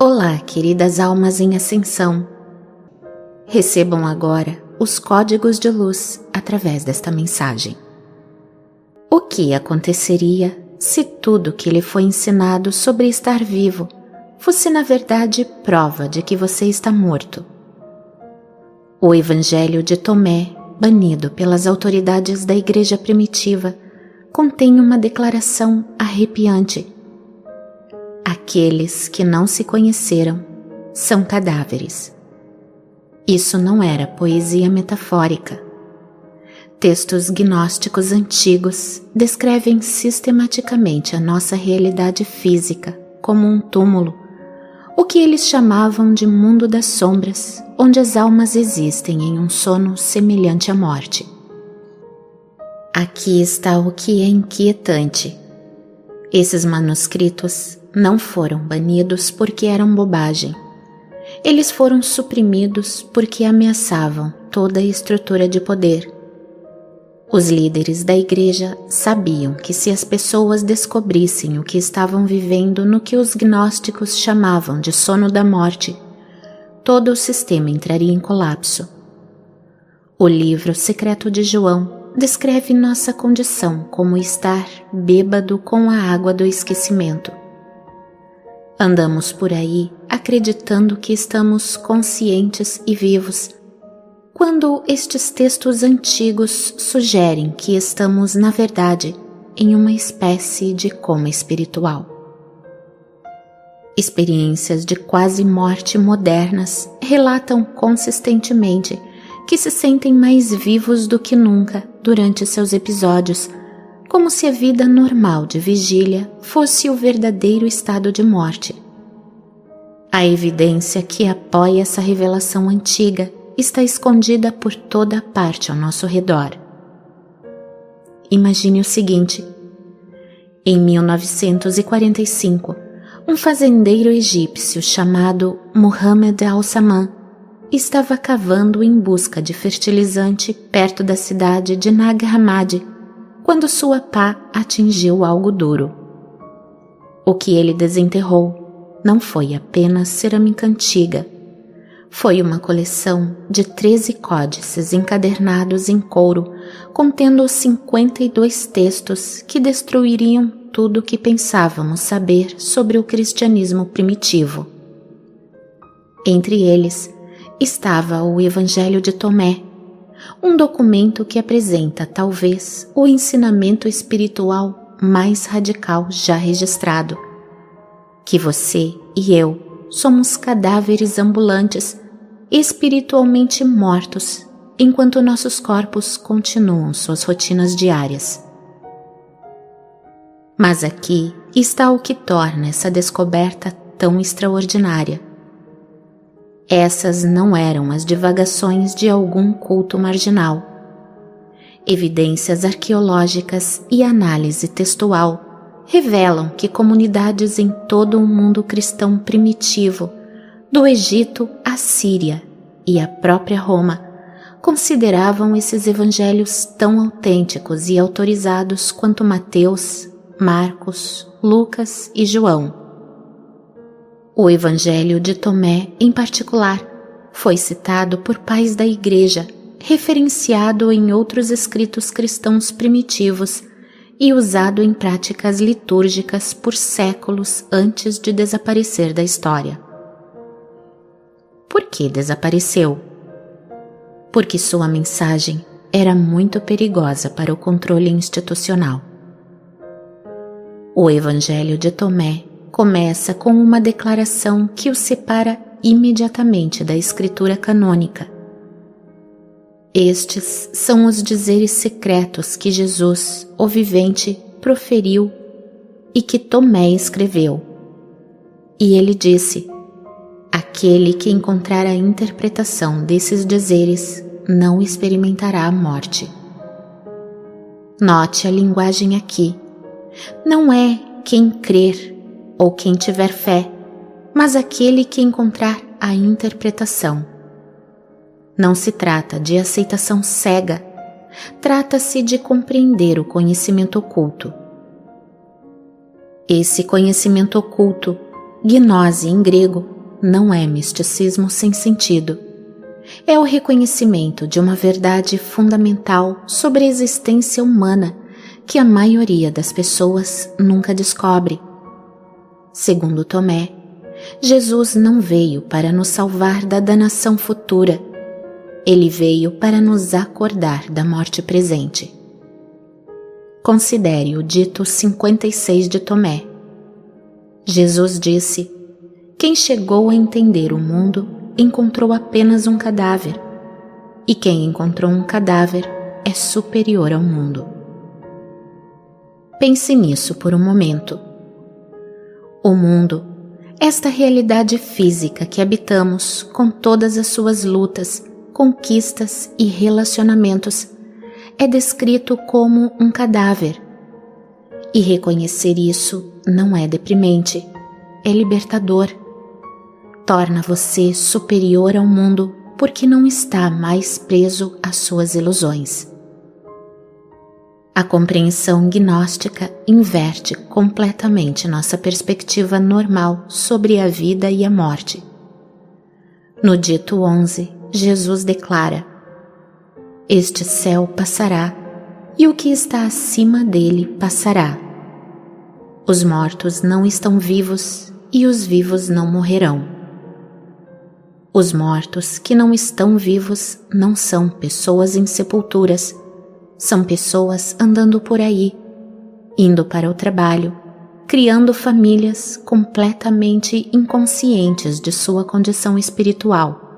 Olá, queridas almas em ascensão. Recebam agora os códigos de luz através desta mensagem. O que aconteceria se tudo que lhe foi ensinado sobre estar vivo fosse na verdade prova de que você está morto? O Evangelho de Tomé, banido pelas autoridades da Igreja primitiva, contém uma declaração arrepiante. Aqueles que não se conheceram são cadáveres. Isso não era poesia metafórica. Textos gnósticos antigos descrevem sistematicamente a nossa realidade física como um túmulo, o que eles chamavam de mundo das sombras, onde as almas existem em um sono semelhante à morte. Aqui está o que é inquietante. Esses manuscritos não foram banidos porque eram bobagem. Eles foram suprimidos porque ameaçavam toda a estrutura de poder. Os líderes da igreja sabiam que se as pessoas descobrissem o que estavam vivendo no que os gnósticos chamavam de sono da morte, todo o sistema entraria em colapso. O livro secreto de João descreve nossa condição como estar bêbado com a água do esquecimento. Andamos por aí acreditando que estamos conscientes e vivos, quando estes textos antigos sugerem que estamos, na verdade, em uma espécie de coma espiritual. Experiências de quase morte modernas relatam consistentemente que se sentem mais vivos do que nunca durante seus episódios, como se a vida normal de vigília fosse o verdadeiro estado de morte. A evidência que apoia essa revelação antiga está escondida por toda parte ao nosso redor. Imagine o seguinte: em 1945, um fazendeiro egípcio chamado Muhammad al-Saman estava cavando em busca de fertilizante perto da cidade de Nag Hammadi, quando sua pá atingiu algo duro. O que ele desenterrou não foi apenas cerâmica antiga, foi uma coleção de 13 códices encadernados em couro, contendo 52 textos que destruiriam tudo o que pensávamos saber sobre o cristianismo primitivo. Entre eles estava o Evangelho de Tomé, um documento que apresenta talvez o ensinamento espiritual mais radical já registrado: que você e eu somos cadáveres ambulantes, espiritualmente mortos, enquanto nossos corpos continuam suas rotinas diárias. Mas aqui está o que torna essa descoberta tão extraordinária. Essas não eram as divagações de algum culto marginal. Evidências arqueológicas e análise textual revelam que comunidades em todo o mundo cristão primitivo, do Egito à Síria e à própria Roma, consideravam esses evangelhos tão autênticos e autorizados quanto Mateus, Marcos, Lucas e João. O Evangelho de Tomé, em particular, foi citado por pais da Igreja, referenciado em outros escritos cristãos primitivos e usado em práticas litúrgicas por séculos antes de desaparecer da história. Por que desapareceu? Porque sua mensagem era muito perigosa para o controle institucional. O Evangelho de Tomé começa com uma declaração que o separa imediatamente da escritura canônica. Estes são os dizeres secretos que Jesus, o vivente, proferiu e que Tomé escreveu. E ele disse: aquele que encontrar a interpretação desses dizeres não experimentará a morte. Note a linguagem aqui. Não é quem crer ou quem tiver fé, mas aquele que encontrar a interpretação. Não se trata de aceitação cega, trata-se de compreender o conhecimento oculto. Esse conhecimento oculto gnose em grego, não é misticismo sem sentido. É o reconhecimento de uma verdade fundamental sobre a existência humana que a maioria das pessoas nunca descobre. Segundo Tomé, Jesus não veio para nos salvar da danação futura. Ele veio para nos acordar da morte presente. Considere o dito 56 de Tomé. Jesus disse: quem chegou a entender o mundo encontrou apenas um cadáver, e quem encontrou um cadáver é superior ao mundo. Pense nisso por um momento. O mundo, esta realidade física que habitamos com todas as suas lutas, conquistas e relacionamentos, é descrito como um cadáver. E reconhecer isso não é deprimente, é libertador. Torna você superior ao mundo porque não está mais preso às suas ilusões. A compreensão gnóstica inverte completamente nossa perspectiva normal sobre a vida e a morte. No dito 11, Jesus declara: este céu passará, e o que está acima dele passará. Os mortos não estão vivos, e os vivos não morrerão. Os mortos que não estão vivos não são pessoas em sepulturas, são pessoas andando por aí, indo para o trabalho, criando famílias completamente inconscientes de sua condição espiritual.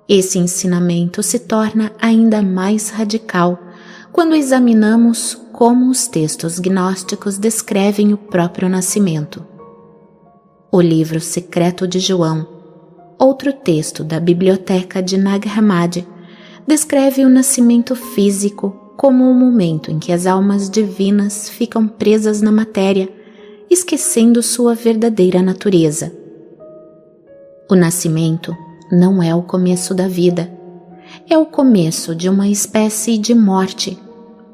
Esse ensinamento se torna ainda mais radical quando examinamos como os textos gnósticos descrevem o próprio nascimento. O livro secreto de João, outro texto da biblioteca de Nag Hammadi, descreve o nascimento físico como o momento em que as almas divinas ficam presas na matéria, esquecendo sua verdadeira natureza. O nascimento não é o começo da vida, é o começo de uma espécie de morte,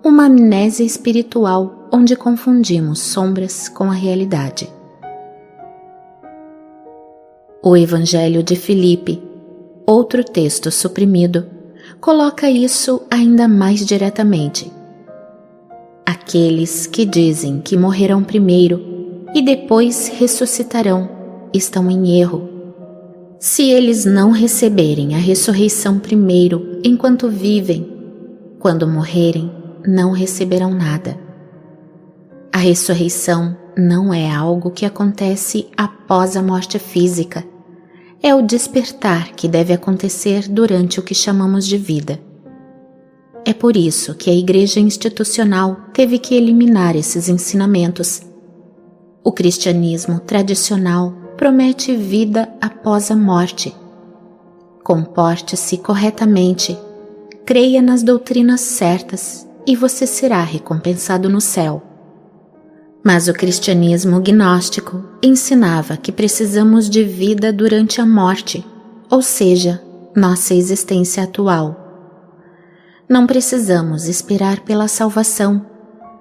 uma amnésia espiritual onde confundimos sombras com a realidade. O Evangelho de Filipe, outro texto suprimido, coloca isso ainda mais diretamente. Aqueles que dizem que morrerão primeiro e depois ressuscitarão estão em erro. Se eles não receberem a ressurreição primeiro enquanto vivem, quando morrerem, não receberão nada. A ressurreição não é algo que acontece após a morte física. É o despertar que deve acontecer durante o que chamamos de vida. É por isso que a Igreja institucional teve que eliminar esses ensinamentos. O cristianismo tradicional promete vida após a morte. Comporte-se corretamente, creia nas doutrinas certas e você será recompensado no céu. Mas o cristianismo gnóstico ensinava que precisamos de vida durante a morte, ou seja, nossa existência atual. Não precisamos esperar pela salvação,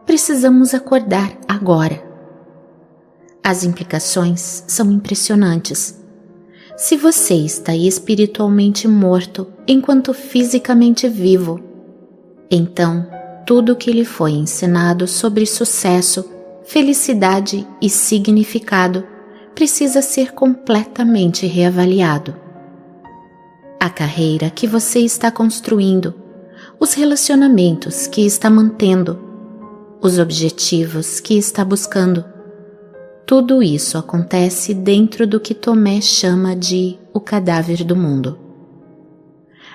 precisamos acordar agora. As implicações são impressionantes. Se você está espiritualmente morto enquanto fisicamente vivo, então tudo o que lhe foi ensinado sobre sucesso, felicidade e significado precisa ser completamente reavaliado. A carreira que você está construindo, os relacionamentos que está mantendo, os objetivos que está buscando, tudo isso acontece dentro do que Tomé chama de o cadáver do mundo.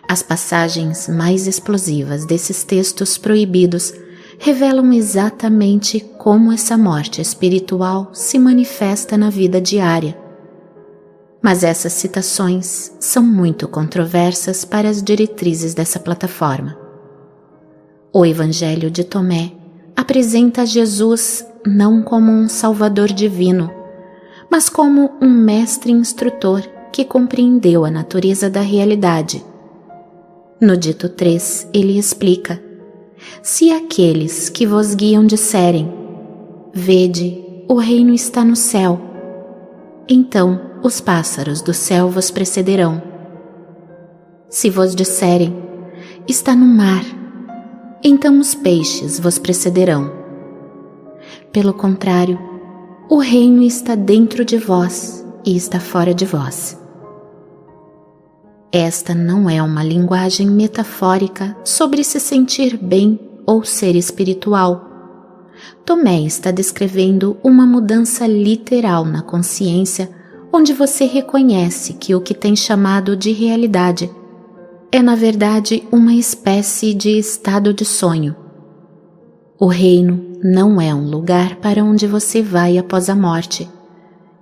As passagens mais explosivas desses textos proibidos revelam exatamente como essa morte espiritual se manifesta na vida diária. Mas essas citações são muito controversas para as diretrizes dessa plataforma. O Evangelho de Tomé apresenta Jesus não como um Salvador divino, mas como um mestre instrutor que compreendeu a natureza da realidade. No dito 3, ele explica: se aqueles que vos guiam disserem: vede, o reino está no céu, então os pássaros do céu vos precederão. Se vos disserem, está no mar, então os peixes vos precederão. Pelo contrário, o reino está dentro de vós e está fora de vós. Esta não é uma linguagem metafórica sobre se sentir bem ou ser espiritual. Tomé está descrevendo uma mudança literal na consciência, onde você reconhece que o que tem chamado de realidade é, na verdade, uma espécie de estado de sonho. O reino não é um lugar para onde você vai após a morte.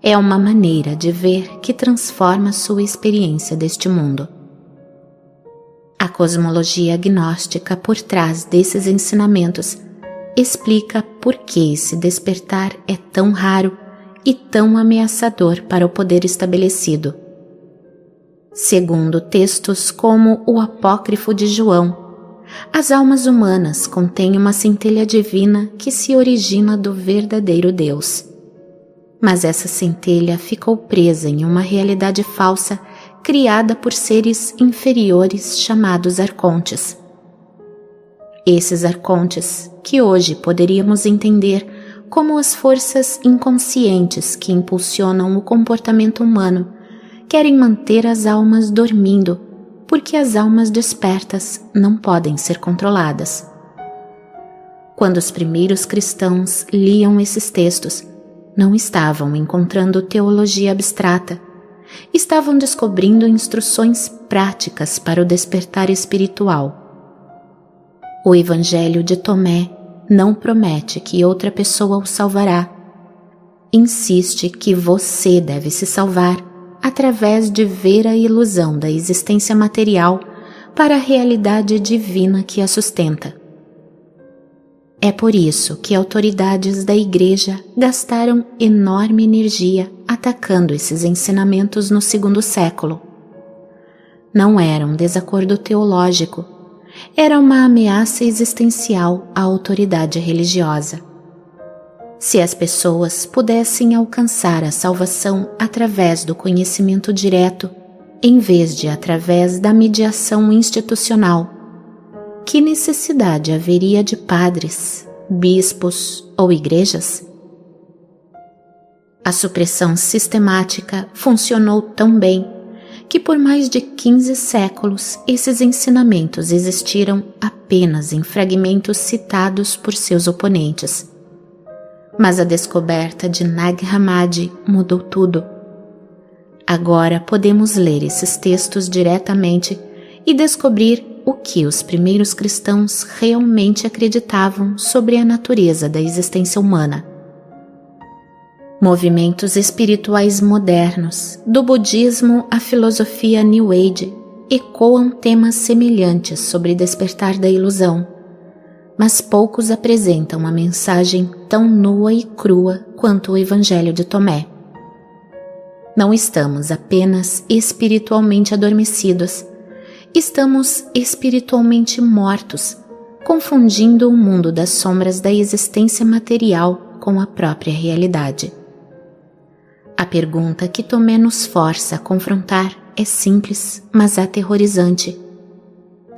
É uma maneira de ver que transforma sua experiência deste mundo. A cosmologia gnóstica por trás desses ensinamentos explica por que esse despertar é tão raro e tão ameaçador para o poder estabelecido. Segundo textos como o Apócrifo de João, as almas humanas contêm uma centelha divina que se origina do verdadeiro Deus. Mas essa centelha ficou presa em uma realidade falsa criada por seres inferiores chamados arcontes. Esses arcontes, que hoje poderíamos entender como as forças inconscientes que impulsionam o comportamento humano, querem manter as almas dormindo, porque as almas despertas não podem ser controladas. Quando os primeiros cristãos liam esses textos, não estavam encontrando teologia abstrata, estavam descobrindo instruções práticas para o despertar espiritual. O Evangelho de Tomé não promete que outra pessoa o salvará. Insiste que você deve se salvar através de ver a ilusão da existência material para a realidade divina que a sustenta. É por isso que autoridades da Igreja gastaram enorme energia atacando esses ensinamentos no segundo século. Não era um desacordo teológico, era uma ameaça existencial à autoridade religiosa. Se as pessoas pudessem alcançar a salvação através do conhecimento direto, em vez de através da mediação institucional, que necessidade haveria de padres, bispos ou igrejas? A supressão sistemática funcionou tão bem que por mais de 15 séculos esses ensinamentos existiram apenas em fragmentos citados por seus oponentes. Mas a descoberta de Nag Hammadi mudou tudo. Agora podemos ler esses textos diretamente e descobrir o que os primeiros cristãos realmente acreditavam sobre a natureza da existência humana. Movimentos espirituais modernos, do budismo à filosofia New Age, ecoam temas semelhantes sobre despertar da ilusão, mas poucos apresentam uma mensagem tão nua e crua quanto o Evangelho de Tomé. Não estamos apenas espiritualmente adormecidos, estamos espiritualmente mortos, confundindo o mundo das sombras da existência material com a própria realidade. A pergunta que Tomé nos força a confrontar é simples, mas aterrorizante.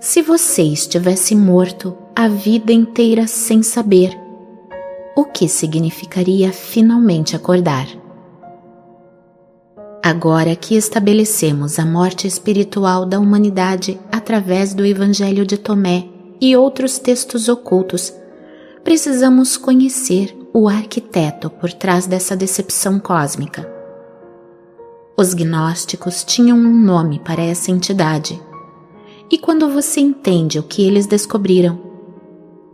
Se você estivesse morto a vida inteira sem saber, o que significaria finalmente acordar? Agora que estabelecemos a morte espiritual da humanidade através do Evangelho de Tomé e outros textos ocultos, precisamos conhecer o arquiteto por trás dessa decepção cósmica. Os gnósticos tinham um nome para essa entidade, e quando você entende o que eles descobriram,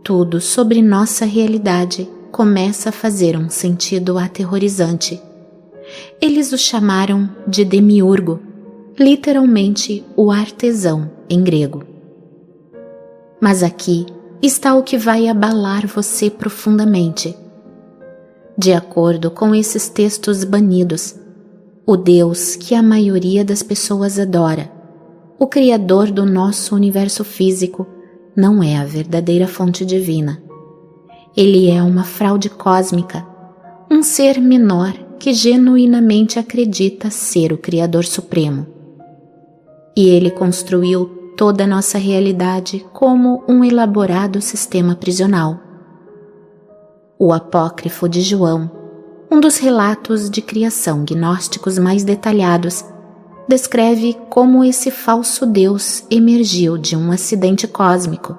tudo sobre nossa realidade começa a fazer um sentido aterrorizante. Eles o chamaram de demiurgo, literalmente o artesão em grego. Mas aqui está o que vai abalar você profundamente. De acordo com esses textos banidos, o Deus que a maioria das pessoas adora, o Criador do nosso universo físico, não é a verdadeira fonte divina. Ele é uma fraude cósmica, um ser menor que genuinamente acredita ser o Criador Supremo. E ele construiu toda a nossa realidade como um elaborado sistema prisional. O Apócrifo de João, um dos relatos de criação gnósticos mais detalhados, descreve como esse falso Deus emergiu de um acidente cósmico.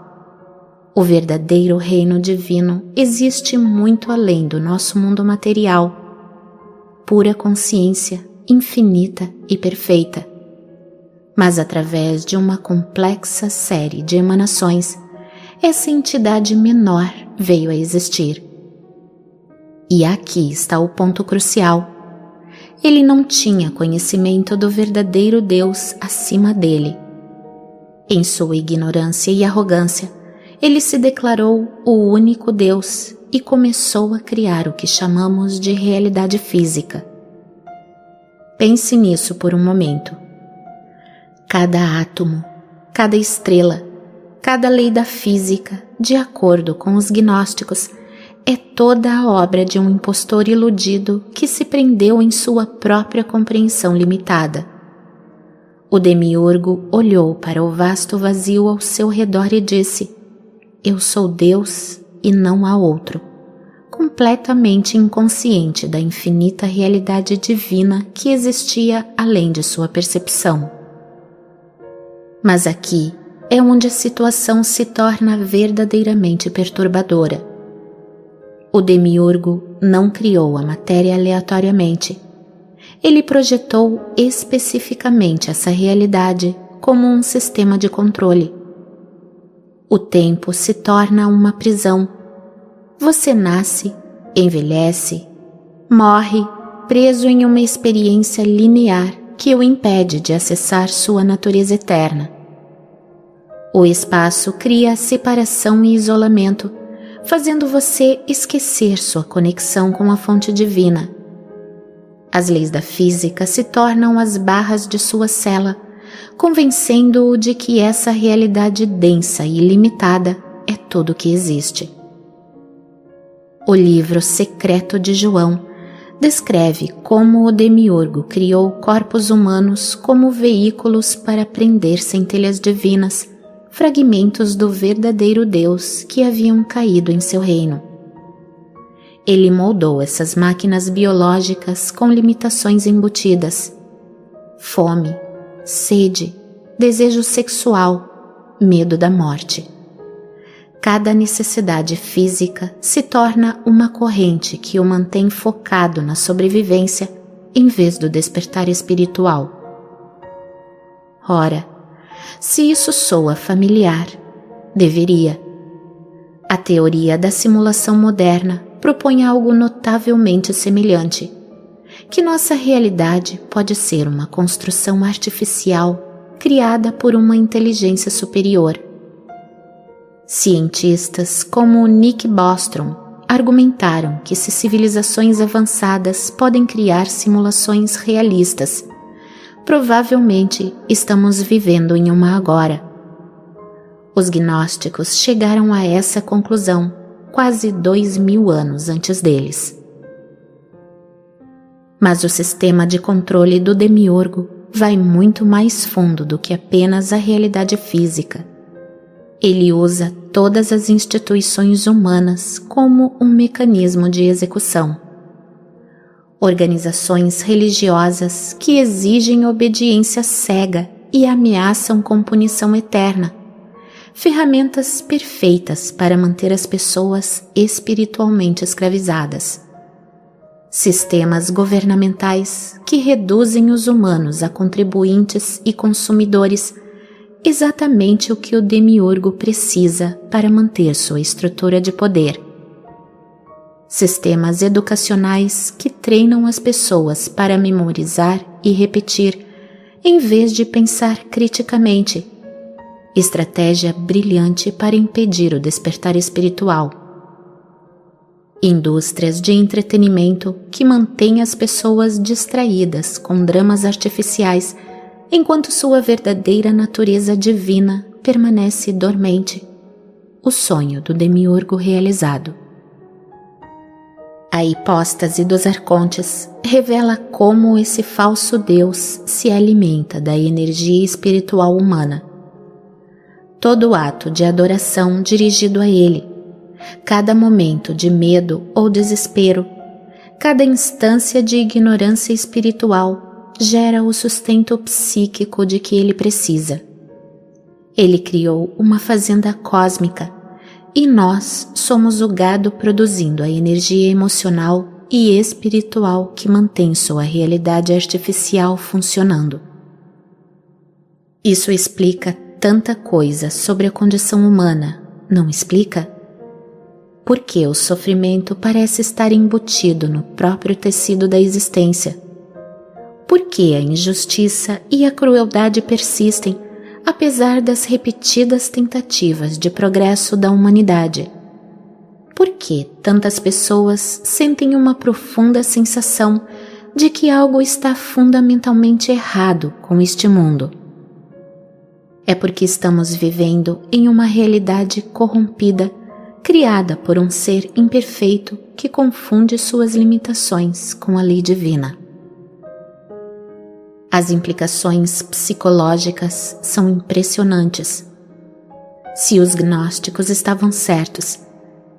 O verdadeiro reino divino existe muito além do nosso mundo material, pura consciência, infinita e perfeita. Mas através de uma complexa série de emanações, essa entidade menor veio a existir. E aqui está o ponto crucial. Ele não tinha conhecimento do verdadeiro Deus acima dele. Em sua ignorância e arrogância, ele se declarou o único Deus e começou a criar o que chamamos de realidade física. Pense nisso por um momento. Cada átomo, cada estrela, cada lei da física, de acordo com os gnósticos, é toda a obra de um impostor iludido que se prendeu em sua própria compreensão limitada. O demiurgo olhou para o vasto vazio ao seu redor e disse: "Eu sou Deus e não há outro", completamente inconsciente da infinita realidade divina que existia além de sua percepção. Mas aqui é onde a situação se torna verdadeiramente perturbadora. O demiurgo não criou a matéria aleatoriamente. Ele projetou especificamente essa realidade como um sistema de controle. O tempo se torna uma prisão. Você nasce, envelhece, morre, preso em uma experiência linear que o impede de acessar sua natureza eterna. O espaço cria separação e isolamento, fazendo você esquecer sua conexão com a fonte divina. As leis da física se tornam as barras de sua cela, convencendo-o de que essa realidade densa e ilimitada é tudo o que existe. O livro secreto de João descreve como o demiurgo criou corpos humanos como veículos para prender centelhas divinas, fragmentos do verdadeiro Deus que haviam caído em seu reino. Ele moldou essas máquinas biológicas com limitações embutidas: fome, sede, desejo sexual, medo da morte. Cada necessidade física se torna uma corrente que o mantém focado na sobrevivência em vez do despertar espiritual. Ora, se isso soa familiar, deveria. A teoria da simulação moderna propõe algo notavelmente semelhante, que nossa realidade pode ser uma construção artificial criada por uma inteligência superior. Cientistas como Nick Bostrom argumentaram que se civilizações avançadas podem criar simulações realistas, provavelmente estamos vivendo em uma agora. Os gnósticos chegaram a essa conclusão quase 2000 anos antes deles. Mas o sistema de controle do demiurgo vai muito mais fundo do que apenas a realidade física. Ele usa todas as instituições humanas como um mecanismo de execução. Organizações religiosas que exigem obediência cega e ameaçam com punição eterna. Ferramentas perfeitas para manter as pessoas espiritualmente escravizadas. Sistemas governamentais que reduzem os humanos a contribuintes e consumidores, exatamente o que o demiurgo precisa para manter sua estrutura de poder. Sistemas educacionais que treinam as pessoas para memorizar e repetir, em vez de pensar criticamente. Estratégia brilhante para impedir o despertar espiritual. Indústrias de entretenimento que mantêm as pessoas distraídas com dramas artificiais, enquanto sua verdadeira natureza divina permanece dormente. O sonho do demiurgo realizado. A hipóstase dos arcontes revela como esse falso Deus se alimenta da energia espiritual humana. Todo ato de adoração dirigido a ele, cada momento de medo ou desespero, cada instância de ignorância espiritual gera o sustento psíquico de que ele precisa. Ele criou uma fazenda cósmica e nós somos o gado produzindo a energia emocional e espiritual que mantém sua realidade artificial funcionando. Isso explica tanta coisa sobre a condição humana, não explica? Por que o sofrimento parece estar embutido no próprio tecido da existência? Por que a injustiça e a crueldade persistem, apesar das repetidas tentativas de progresso da humanidade? Por que tantas pessoas sentem uma profunda sensação de que algo está fundamentalmente errado com este mundo? É porque estamos vivendo em uma realidade corrompida, criada por um ser imperfeito que confunde suas limitações com a lei divina. As implicações psicológicas são impressionantes. Se os gnósticos estavam certos,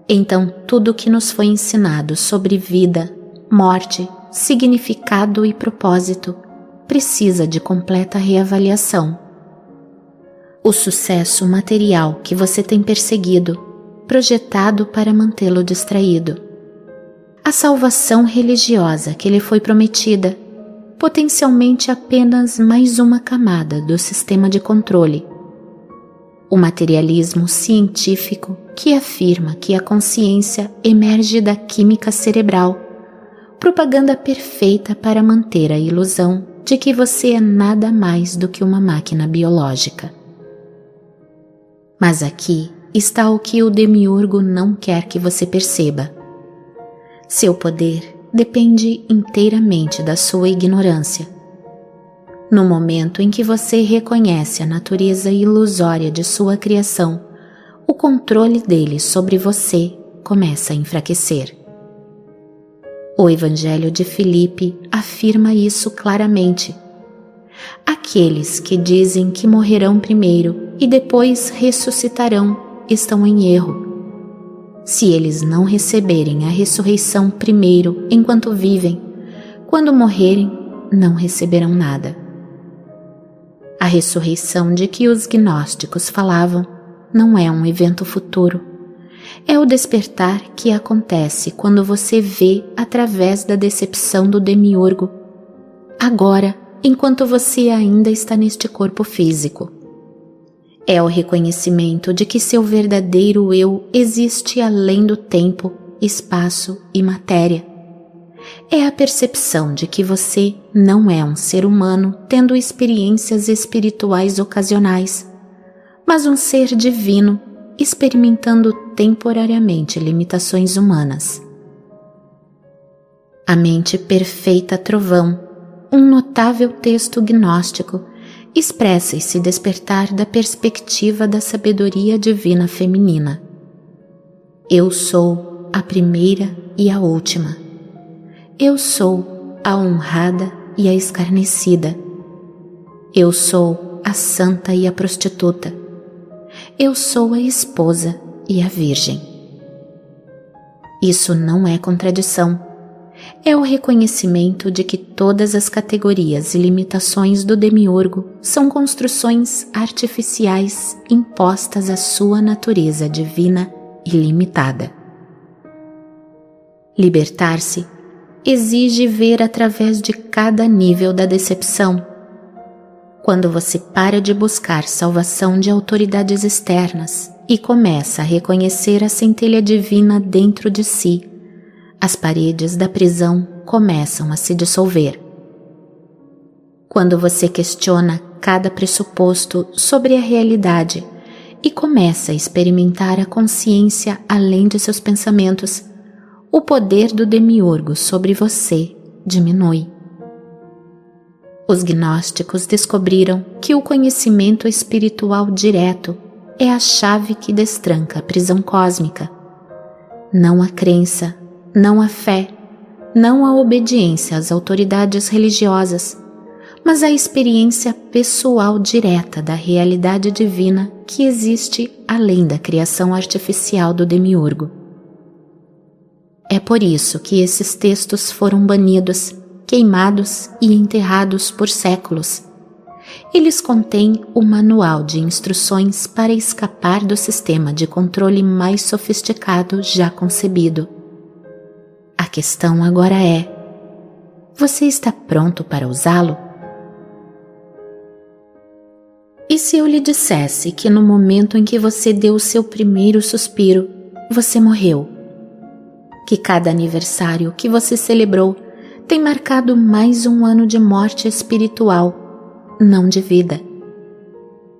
então tudo o que nos foi ensinado sobre vida, morte, significado e propósito precisa de completa reavaliação. O sucesso material que você tem perseguido, projetado para mantê-lo distraído. A salvação religiosa que lhe foi prometida, potencialmente apenas mais uma camada do sistema de controle. O materialismo científico que afirma que a consciência emerge da química cerebral, propaganda perfeita para manter a ilusão de que você é nada mais do que uma máquina biológica. Mas aqui está o que o demiurgo não quer que você perceba. Seu poder depende inteiramente da sua ignorância. No momento em que você reconhece a natureza ilusória de sua criação, o controle dele sobre você começa a enfraquecer. O Evangelho de Filipe afirma isso claramente. Aqueles que dizem que morrerão primeiro e depois ressuscitarão estão em erro. Se eles não receberem a ressurreição primeiro enquanto vivem, quando morrerem, não receberão nada. A ressurreição de que os gnósticos falavam não é um evento futuro. É o despertar que acontece quando você vê através da decepção do demiurgo, agora, enquanto você ainda está neste corpo físico. É o reconhecimento de que seu verdadeiro eu existe além do tempo, espaço e matéria. É a percepção de que você não é um ser humano tendo experiências espirituais ocasionais, mas um ser divino experimentando temporariamente limitações humanas. A mente perfeita trovão, um notável texto gnóstico, expressa esse despertar da perspectiva da sabedoria divina feminina. Eu sou a primeira e a última. Eu sou a honrada e a escarnecida. Eu sou a santa e a prostituta. Eu sou a esposa e a virgem. Isso não é contradição. É o reconhecimento de que todas as categorias e limitações do demiurgo são construções artificiais impostas à sua natureza divina e limitada. Libertar-se exige ver através de cada nível da decepção. Quando você para de buscar salvação de autoridades externas e começa a reconhecer a centelha divina dentro de si, as paredes da prisão começam a se dissolver. Quando você questiona cada pressuposto sobre a realidade e começa a experimentar a consciência além de seus pensamentos, o poder do demiurgo sobre você diminui. Os gnósticos descobriram que o conhecimento espiritual direto é a chave que destranca a prisão cósmica. Não a crença, não a fé, não a obediência às autoridades religiosas, mas a experiência pessoal direta da realidade divina que existe além da criação artificial do demiurgo. É por isso que esses textos foram banidos, queimados e enterrados por séculos. Eles contêm o manual de instruções para escapar do sistema de controle mais sofisticado já concebido. A questão agora é: você está pronto para usá-lo? E se eu lhe dissesse que no momento em que você deu o seu primeiro suspiro, você morreu? Que cada aniversário que você celebrou tem marcado mais um ano de morte espiritual, não de vida.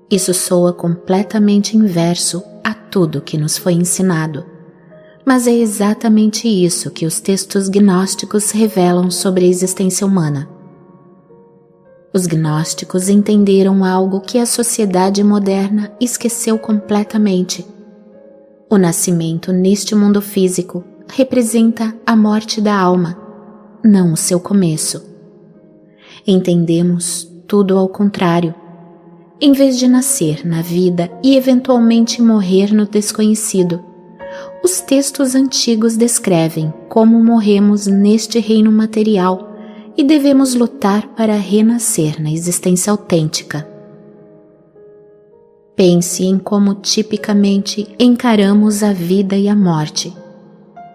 Isso soa completamente inverso a tudo que nos foi ensinado, mas é exatamente isso que os textos gnósticos revelam sobre a existência humana. Os gnósticos entenderam algo que a sociedade moderna esqueceu completamente. O nascimento neste mundo físico representa a morte da alma, não o seu começo. Entendemos tudo ao contrário. Em vez de nascer na vida e eventualmente morrer no desconhecido, os textos antigos descrevem como morremos neste reino material e devemos lutar para renascer na existência autêntica. Pense em como tipicamente encaramos a vida e a morte.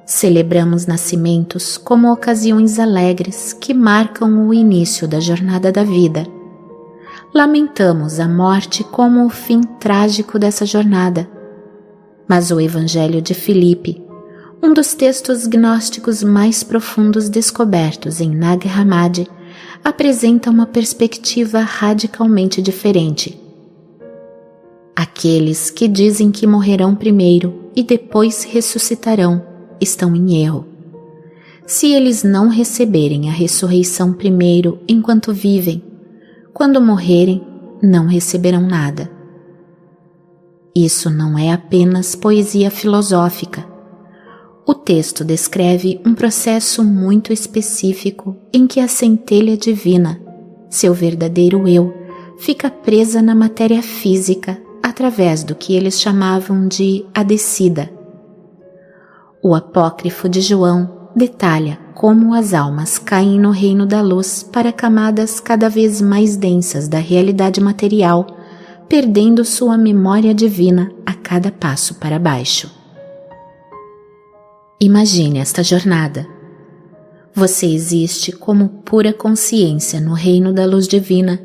Celebramos nascimentos como ocasiões alegres que marcam o início da jornada da vida. Lamentamos a morte como o fim trágico dessa jornada. Mas o Evangelho de Filipe, um dos textos gnósticos mais profundos descobertos em Nag Hammadi, apresenta uma perspectiva radicalmente diferente. Aqueles que dizem que morrerão primeiro e depois ressuscitarão estão em erro. Se eles não receberem a ressurreição primeiro enquanto vivem, quando morrerem, não receberão nada. Isso não é apenas poesia filosófica. O texto descreve um processo muito específico em que a centelha divina, seu verdadeiro eu, fica presa na matéria física através do que eles chamavam de a descida. O apócrifo de João detalha como as almas caem no reino da luz para camadas cada vez mais densas da realidade material, perdendo sua memória divina a cada passo para baixo. Imagine esta jornada. Você existe como pura consciência no reino da luz divina,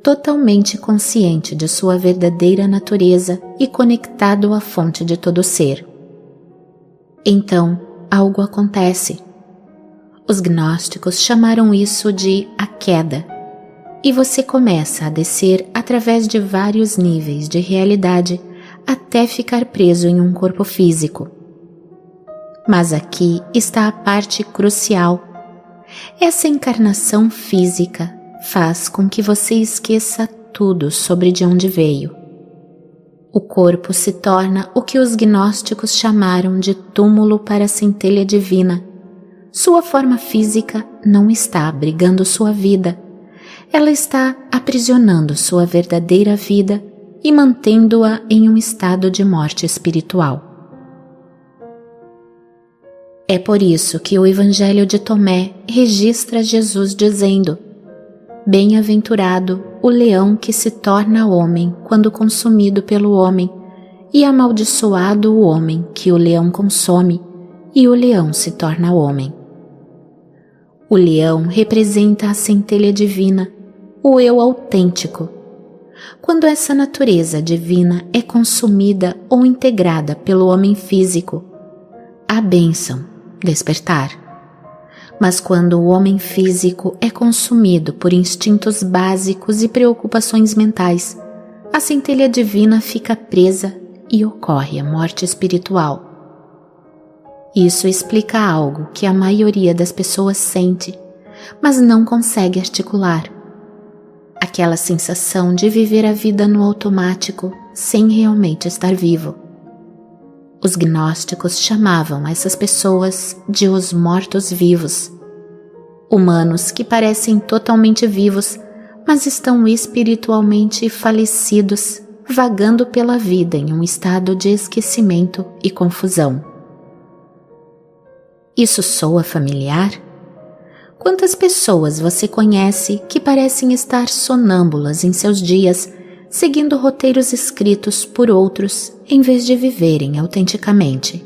totalmente consciente de sua verdadeira natureza e conectado à fonte de todo ser. Então, algo acontece. Os gnósticos chamaram isso de a queda, e você começa a descer através de vários níveis de realidade até ficar preso em um corpo físico. Mas aqui está a parte crucial. Essa encarnação física faz com que você esqueça tudo sobre de onde veio. O corpo se torna o que os gnósticos chamaram de túmulo para a centelha divina. Sua forma física não está abrigando sua vida. Ela está aprisionando sua verdadeira vida e mantendo-a em um estado de morte espiritual. É por isso que o Evangelho de Tomé registra Jesus dizendo: Bem-aventurado o leão que se torna homem quando consumido pelo homem, e amaldiçoado o homem que o leão consome, e o leão se torna homem. O leão representa a centelha divina, o eu autêntico. Quando essa natureza divina é consumida ou integrada pelo homem físico, a bênção, despertar. Mas quando o homem físico é consumido por instintos básicos e preocupações mentais, a centelha divina fica presa e ocorre a morte espiritual. Isso explica algo que a maioria das pessoas sente, mas não consegue articular. Aquela sensação de viver a vida no automático sem realmente estar vivo. Os gnósticos chamavam essas pessoas de os mortos-vivos. Humanos que parecem totalmente vivos, mas estão espiritualmente falecidos, vagando pela vida em um estado de esquecimento e confusão. Isso soa familiar? Quantas pessoas você conhece que parecem estar sonâmbulas em seus dias, seguindo roteiros escritos por outros, em vez de viverem autenticamente?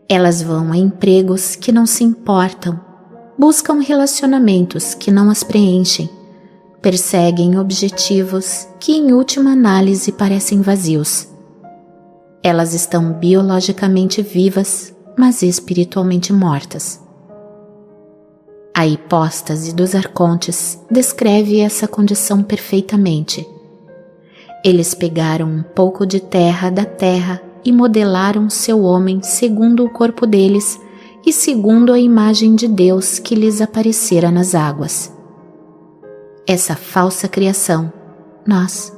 Elas vão a empregos que não se importam, buscam relacionamentos que não as preenchem, perseguem objetivos que em última análise parecem vazios. Elas estão biologicamente vivas, mas espiritualmente mortas. A hipóstase dos arcontes descreve essa condição perfeitamente. Eles pegaram um pouco de terra da terra e modelaram seu homem segundo o corpo deles e segundo a imagem de Deus que lhes aparecera nas águas. Essa falsa criação, nós,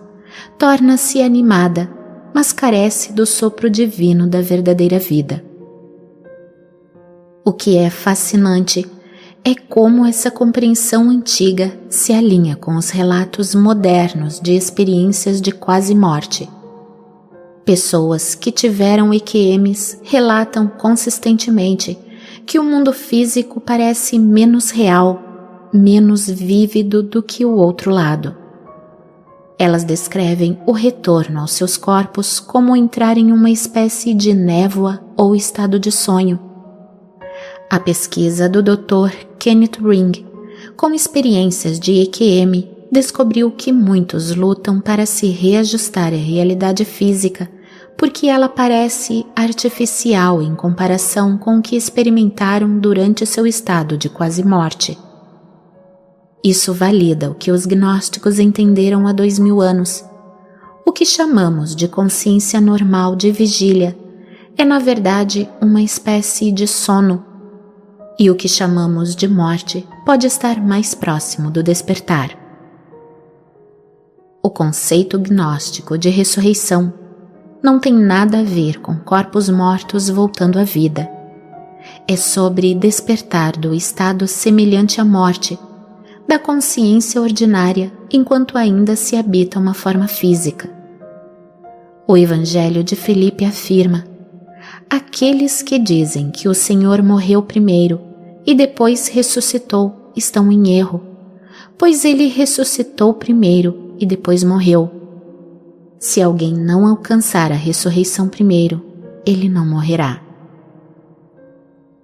torna-se animada, mas carece do sopro divino da verdadeira vida. O que é fascinante é como essa compreensão antiga se alinha com os relatos modernos de experiências de quase morte. Pessoas que tiveram EQMs relatam consistentemente que o mundo físico parece menos real, menos vívido do que o outro lado. Elas descrevem o retorno aos seus corpos como entrar em uma espécie de névoa ou estado de sonho. A pesquisa do Dr. Kenneth Ring, com experiências de EQM, descobriu que muitos lutam para se reajustar à realidade física, porque ela parece artificial em comparação com o que experimentaram durante seu estado de quase morte. Isso valida o que os gnósticos entenderam há 2000 anos. O que chamamos de consciência normal de vigília é, na verdade, uma espécie de sono, e o que chamamos de morte pode estar mais próximo do despertar. O conceito gnóstico de ressurreição não tem nada a ver com corpos mortos voltando à vida. É sobre despertar do estado semelhante à morte, da consciência ordinária enquanto ainda se habita uma forma física. O Evangelho de Filipe afirma: aqueles que dizem que o Senhor morreu primeiro e depois ressuscitou estão em erro, pois ele ressuscitou primeiro e depois morreu. Se alguém não alcançar a ressurreição primeiro, ele não morrerá.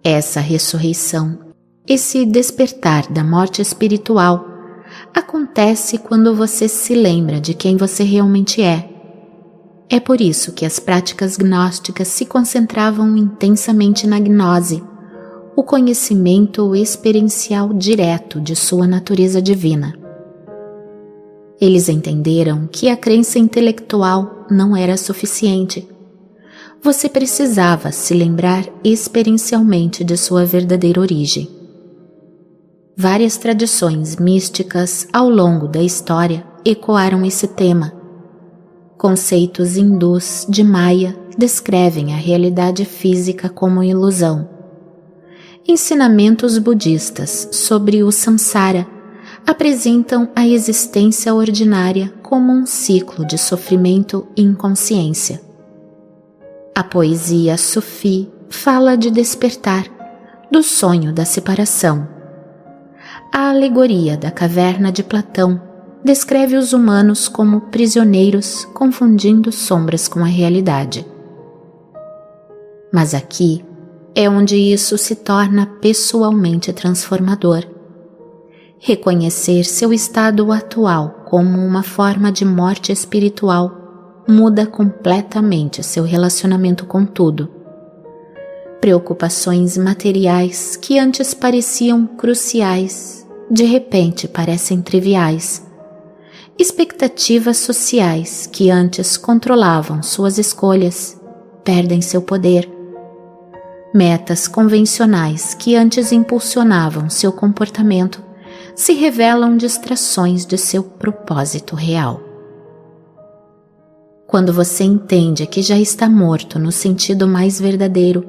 Essa ressurreição, esse despertar da morte espiritual, acontece quando você se lembra de quem você realmente é. É por isso que as práticas gnósticas se concentravam intensamente na gnose, o conhecimento experiencial direto de sua natureza divina. Eles entenderam que a crença intelectual não era suficiente. Você precisava se lembrar experiencialmente de sua verdadeira origem. Várias tradições místicas ao longo da história ecoaram esse tema. Conceitos hindus de Maya descrevem a realidade física como ilusão. Ensinamentos budistas sobre o samsara apresentam a existência ordinária como um ciclo de sofrimento e inconsciência. A poesia sufi fala de despertar, do sonho da separação. A alegoria da caverna de Platão descreve os humanos como prisioneiros confundindo sombras com a realidade. Mas aqui é onde isso se torna pessoalmente transformador. Reconhecer seu estado atual como uma forma de morte espiritual muda completamente seu relacionamento com tudo. Preocupações materiais que antes pareciam cruciais, de repente parecem triviais. Expectativas sociais que antes controlavam suas escolhas perdem seu poder. Metas convencionais que antes impulsionavam seu comportamento se revelam distrações de seu propósito real. Quando você entende que já está morto no sentido mais verdadeiro,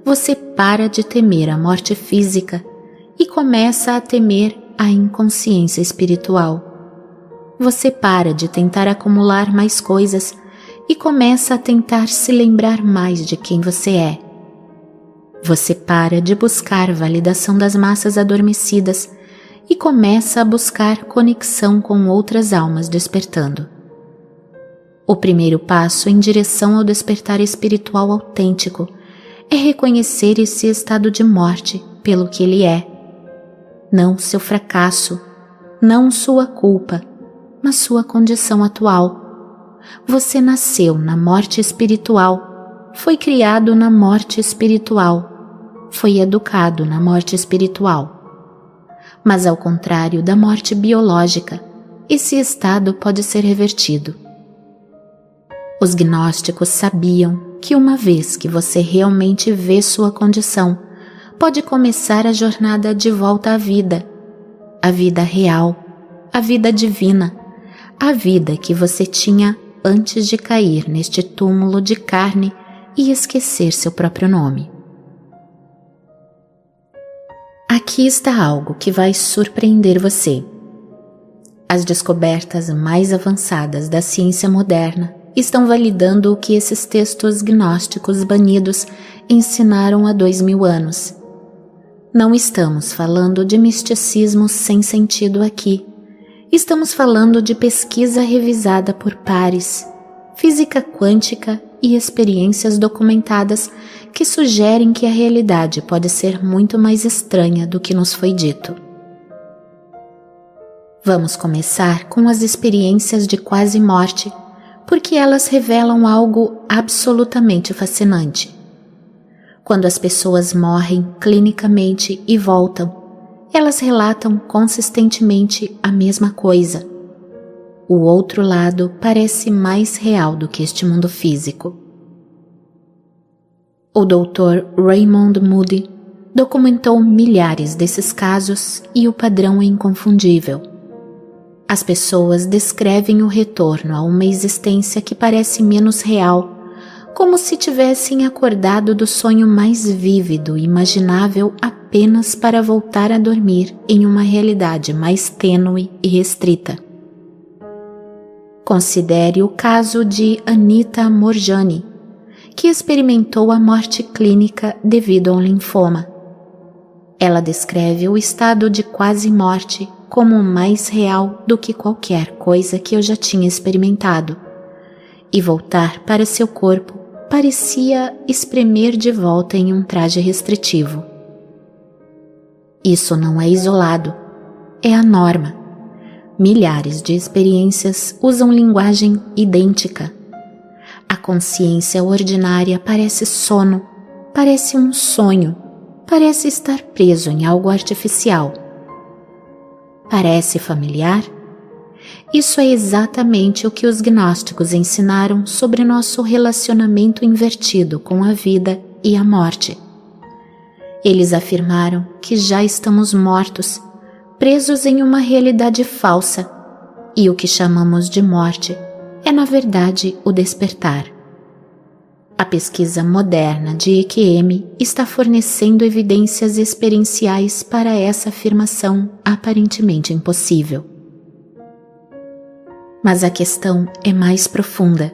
você para de temer a morte física e começa a temer a inconsciência espiritual. Você para de tentar acumular mais coisas e começa a tentar se lembrar mais de quem você é. Você para de buscar validação das massas adormecidas e começa a buscar conexão com outras almas despertando. O primeiro passo em direção ao despertar espiritual autêntico é reconhecer esse estado de morte pelo que ele é. Não seu fracasso, não sua culpa, mas sua condição atual. Você nasceu na morte espiritual, foi criado na morte espiritual, foi educado na morte espiritual. Mas ao contrário da morte biológica, esse estado pode ser revertido. Os gnósticos sabiam que uma vez que você realmente vê sua condição, pode começar a jornada de volta à vida real, a vida divina, a vida que você tinha antes de cair neste túmulo de carne e esquecer seu próprio nome. Aqui está algo que vai surpreender você. As descobertas mais avançadas da ciência moderna estão validando o que esses textos gnósticos banidos ensinaram há 2000 anos. Não estamos falando de misticismo sem sentido aqui. Estamos falando de pesquisa revisada por pares, física quântica e experiências documentadas que sugerem que a realidade pode ser muito mais estranha do que nos foi dito. Vamos começar com as experiências de quase morte, porque elas revelam algo absolutamente fascinante. Quando as pessoas morrem clinicamente e voltam, elas relatam consistentemente a mesma coisa. O outro lado parece mais real do que este mundo físico. O Dr. Raymond Moody documentou milhares desses casos e o padrão é inconfundível. As pessoas descrevem o retorno a uma existência que parece menos real, como se tivessem acordado do sonho mais vívido e imaginável apenas para voltar a dormir em uma realidade mais tênue e restrita. Considere o caso de Anita Moorjani, que experimentou a morte clínica devido ao linfoma. Ela descreve o estado de quase morte como mais real do que qualquer coisa que eu já tinha experimentado, e voltar para seu corpo parecia espremer de volta em um traje restritivo. Isso não é isolado, é a norma. Milhares de experiências usam linguagem idêntica. A consciência ordinária parece sono, parece um sonho, parece estar preso em algo artificial. Parece familiar? Isso é exatamente o que os gnósticos ensinaram sobre nosso relacionamento invertido com a vida e a morte. Eles afirmaram que já estamos mortos, presos em uma realidade falsa, e o que chamamos de morte é, na verdade, o despertar. A pesquisa moderna de EQM está fornecendo evidências experienciais para essa afirmação aparentemente impossível. Mas a questão é mais profunda.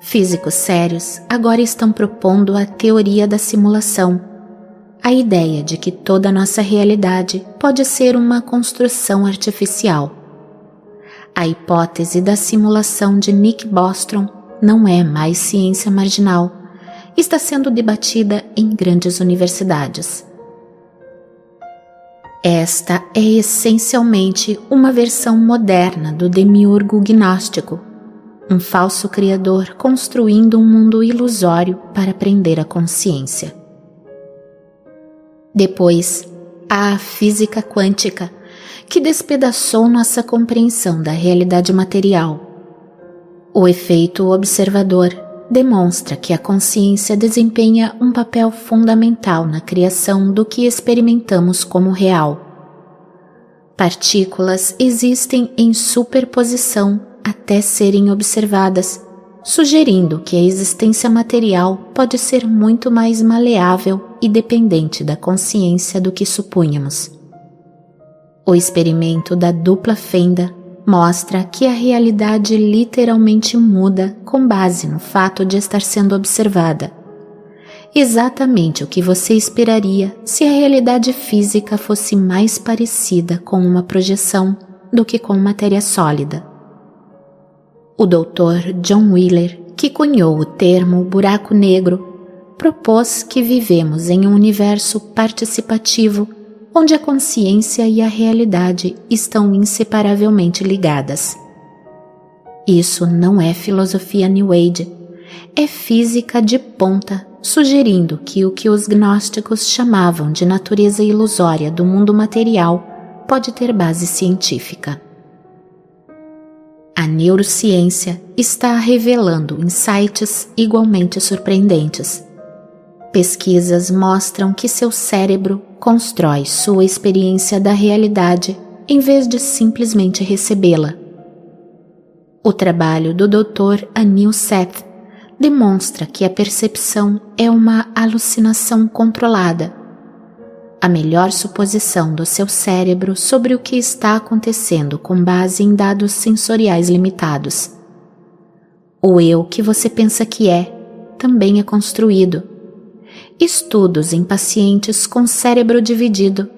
Físicos sérios agora estão propondo a teoria da simulação, a ideia de que toda a nossa realidade pode ser uma construção artificial. A hipótese da simulação de Nick Bostrom não é mais ciência marginal, está sendo debatida em grandes universidades. Esta é essencialmente uma versão moderna do demiurgo gnóstico, um falso criador construindo um mundo ilusório para prender a consciência. Depois, há a física quântica, que despedaçou nossa compreensão da realidade material. O efeito observador demonstra que a consciência desempenha um papel fundamental na criação do que experimentamos como real. Partículas existem em superposição até serem observadas, sugerindo que a existência material pode ser muito mais maleável e dependente da consciência do que supunhamos. O experimento da dupla fenda mostra que a realidade literalmente muda com base no fato de estar sendo observada. Exatamente o que você esperaria se a realidade física fosse mais parecida com uma projeção do que com matéria sólida. O Dr. John Wheeler, que cunhou o termo buraco negro, propôs que vivemos em um universo participativo onde a consciência e a realidade estão inseparavelmente ligadas. Isso não é filosofia New Age, é física de ponta, sugerindo que o que os gnósticos chamavam de natureza ilusória do mundo material pode ter base científica. A neurociência está revelando insights igualmente surpreendentes. Pesquisas mostram que seu cérebro constrói sua experiência da realidade em vez de simplesmente recebê-la. O trabalho do Dr. Anil Seth demonstra que a percepção é uma alucinação controlada, a melhor suposição do seu cérebro sobre o que está acontecendo com base em dados sensoriais limitados. O eu que você pensa que é, também é construído. Estudos em pacientes com cérebro dividido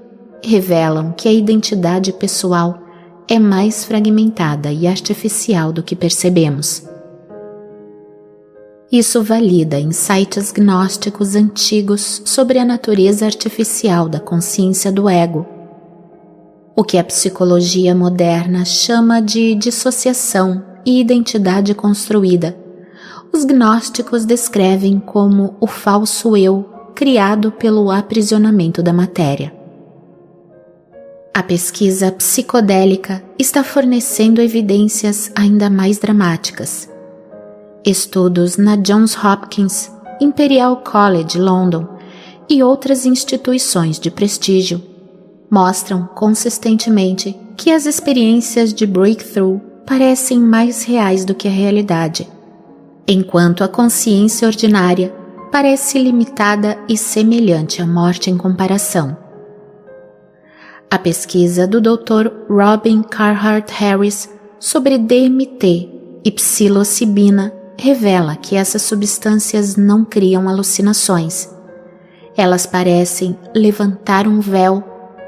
revelam que a identidade pessoal é mais fragmentada e artificial do que percebemos. Isso valida insights gnósticos antigos sobre a natureza artificial da consciência do ego, o que a psicologia moderna chama de dissociação e identidade construída. Os gnósticos descrevem como o falso eu criado pelo aprisionamento da matéria. A pesquisa psicodélica está fornecendo evidências ainda mais dramáticas. Estudos na Johns Hopkins, Imperial College London e outras instituições de prestígio mostram consistentemente que as experiências de breakthrough parecem mais reais do que a realidade, enquanto a consciência ordinária parece limitada e semelhante à morte em comparação. A pesquisa do Dr. Robin Carhart Harris sobre DMT e psilocibina revela que essas substâncias não criam alucinações. Elas parecem levantar um véu,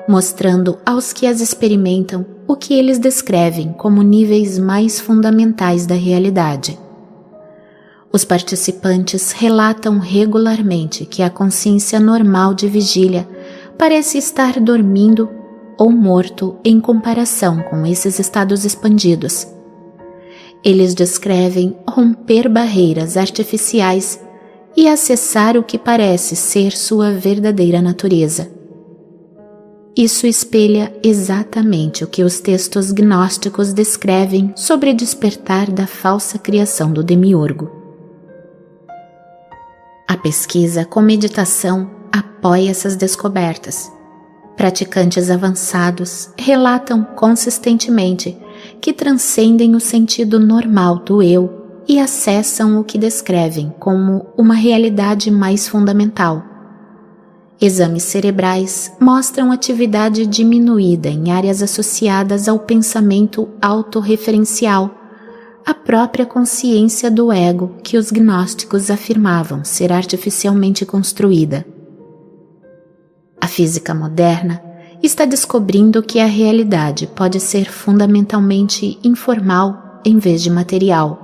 mostrando aos que as experimentam o que eles descrevem como níveis mais fundamentais da realidade. Os participantes relatam regularmente que a consciência normal de vigília parece estar dormindo ou morto em comparação com esses estados expandidos. Eles descrevem romper barreiras artificiais e acessar o que parece ser sua verdadeira natureza. Isso espelha exatamente o que os textos gnósticos descrevem sobre o despertar da falsa criação do demiurgo. A pesquisa com meditação apoia essas descobertas. Praticantes avançados relatam consistentemente que transcendem o sentido normal do eu e acessam o que descrevem como uma realidade mais fundamental. Exames cerebrais mostram atividade diminuída em áreas associadas ao pensamento autorreferencial, a própria consciência do ego que os gnósticos afirmavam ser artificialmente construída. A física moderna está descobrindo que a realidade pode ser fundamentalmente informal em vez de material.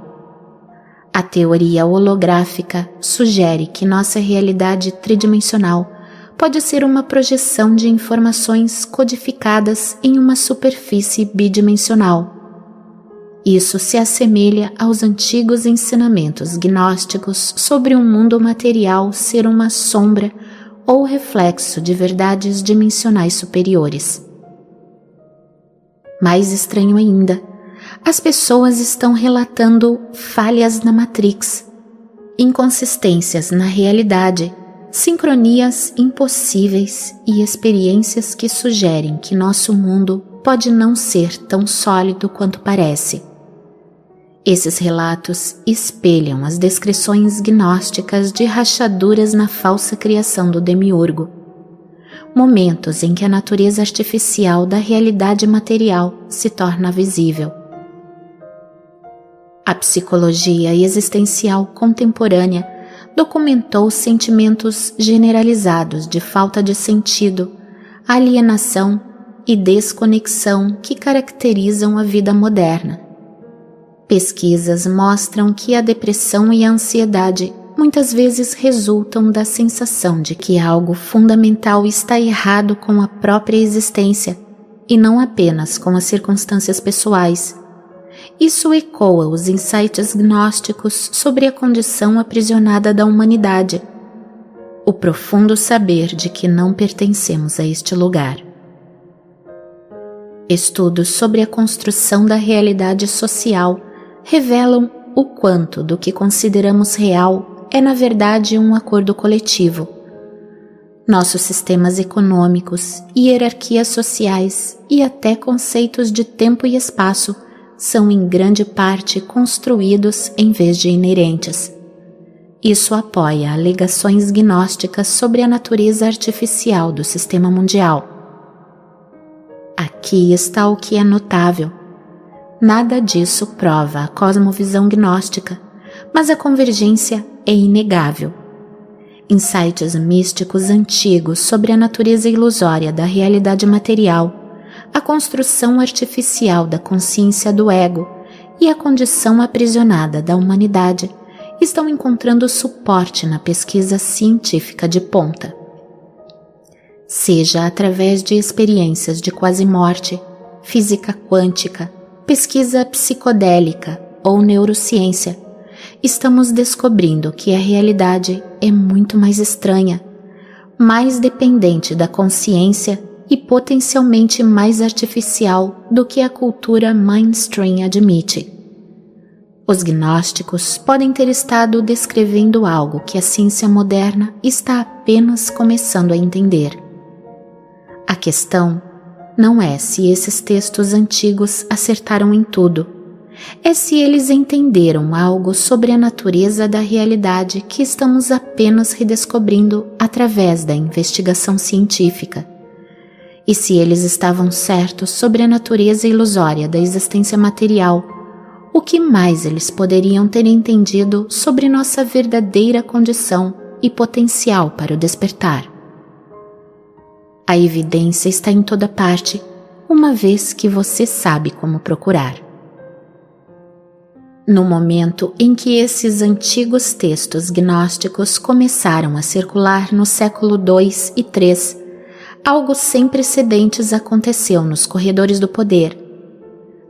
A teoria holográfica sugere que nossa realidade tridimensional pode ser uma projeção de informações codificadas em uma superfície bidimensional. Isso se assemelha aos antigos ensinamentos gnósticos sobre um mundo material ser uma sombra ou reflexo de verdades dimensionais superiores. Mais estranho ainda, as pessoas estão relatando falhas na Matrix, inconsistências na realidade, sincronias impossíveis e experiências que sugerem que nosso mundo pode não ser tão sólido quanto parece. Esses relatos espelham as descrições gnósticas de rachaduras na falsa criação do demiurgo, momentos em que a natureza artificial da realidade material se torna visível. A psicologia existencial contemporânea documentou sentimentos generalizados de falta de sentido, alienação e desconexão que caracterizam a vida moderna. Pesquisas mostram que a depressão e a ansiedade muitas vezes resultam da sensação de que algo fundamental está errado com a própria existência e não apenas com as circunstâncias pessoais. Isso ecoa os insights gnósticos sobre a condição aprisionada da humanidade, o profundo saber de que não pertencemos a este lugar. Estudos sobre a construção da realidade social revelam o quanto do que consideramos real é na verdade um acordo coletivo. Nossos sistemas econômicos, hierarquias sociais e até conceitos de tempo e espaço são em grande parte construídos em vez de inerentes. Isso apoia alegações gnósticas sobre a natureza artificial do sistema mundial. Aqui está o que é notável. Nada disso prova a cosmovisão gnóstica, mas a convergência é inegável. Insights místicos antigos sobre a natureza ilusória da realidade material, a construção artificial da consciência do ego e a condição aprisionada da humanidade estão encontrando suporte na pesquisa científica de ponta. Seja através de experiências de quase-morte, física quântica, pesquisa psicodélica ou neurociência, estamos descobrindo que a realidade é muito mais estranha, mais dependente da consciência e potencialmente mais artificial do que a cultura mainstream admite. Os gnósticos podem ter estado descrevendo algo que a ciência moderna está apenas começando a entender. A questão não é se esses textos antigos acertaram em tudo, é se eles entenderam algo sobre a natureza da realidade que estamos apenas redescobrindo através da investigação científica. E se eles estavam certos sobre a natureza ilusória da existência material, o que mais eles poderiam ter entendido sobre nossa verdadeira condição e potencial para o despertar? A evidência está em toda parte, uma vez que você sabe como procurar. No momento em que esses antigos textos gnósticos começaram a circular no século II e III, algo sem precedentes aconteceu nos corredores do poder.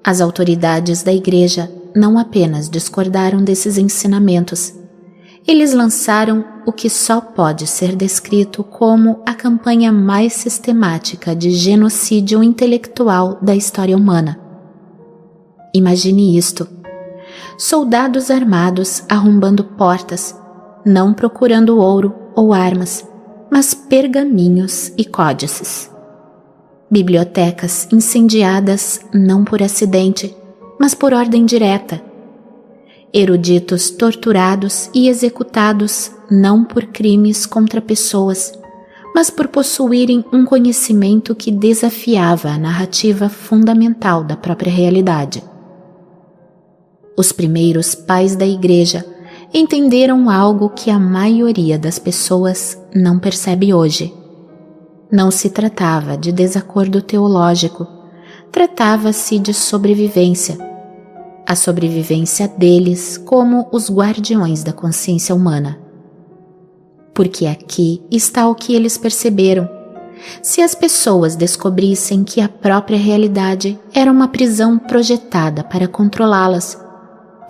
As autoridades da Igreja não apenas discordaram desses ensinamentos, eles lançaram o que só pode ser descrito como a campanha mais sistemática de genocídio intelectual da história humana. Imagine isto: soldados armados arrombando portas, não procurando ouro ou armas, mas pergaminhos e códices. Bibliotecas incendiadas não por acidente, mas por ordem direta. Eruditos torturados e executados não por crimes contra pessoas, mas por possuírem um conhecimento que desafiava a narrativa fundamental da própria realidade. Os primeiros pais da Igreja entenderam algo que a maioria das pessoas não percebe hoje. Não se tratava de desacordo teológico, tratava-se de sobrevivência. A sobrevivência deles como os guardiões da consciência humana. Porque aqui está o que eles perceberam. Se as pessoas descobrissem que a própria realidade era uma prisão projetada para controlá-las,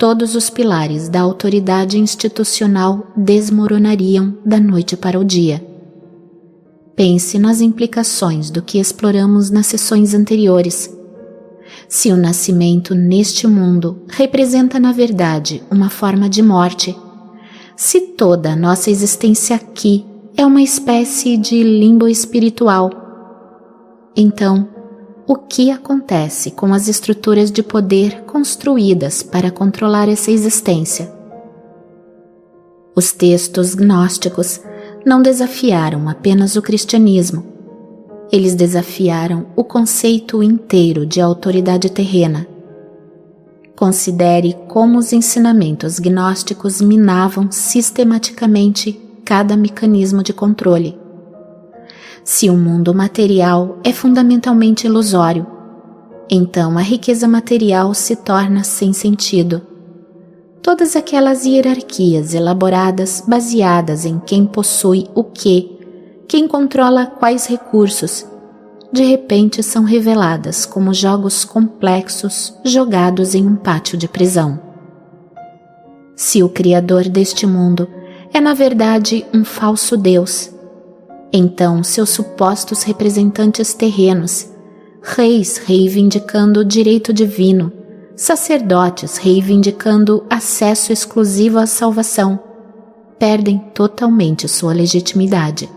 todos os pilares da autoridade institucional desmoronariam da noite para o dia. Pense nas implicações do que exploramos nas sessões anteriores. Se o nascimento neste mundo representa na verdade uma forma de morte, se toda a nossa existência aqui é uma espécie de limbo espiritual, então o que acontece com as estruturas de poder construídas para controlar essa existência. Os textos gnósticos não desafiaram apenas o cristianismo, eles desafiaram o conceito inteiro de autoridade terrena. Considere como os ensinamentos gnósticos minavam sistematicamente cada mecanismo de controle. Se o mundo material é fundamentalmente ilusório, então a riqueza material se torna sem sentido. Todas aquelas hierarquias elaboradas baseadas em quem possui o quê, quem controla quais recursos, de repente são reveladas como jogos complexos jogados em um pátio de prisão. Se o Criador deste mundo é na verdade um falso Deus, então seus supostos representantes terrenos, reis reivindicando o direito divino, sacerdotes reivindicando acesso exclusivo à salvação, perdem totalmente sua legitimidade.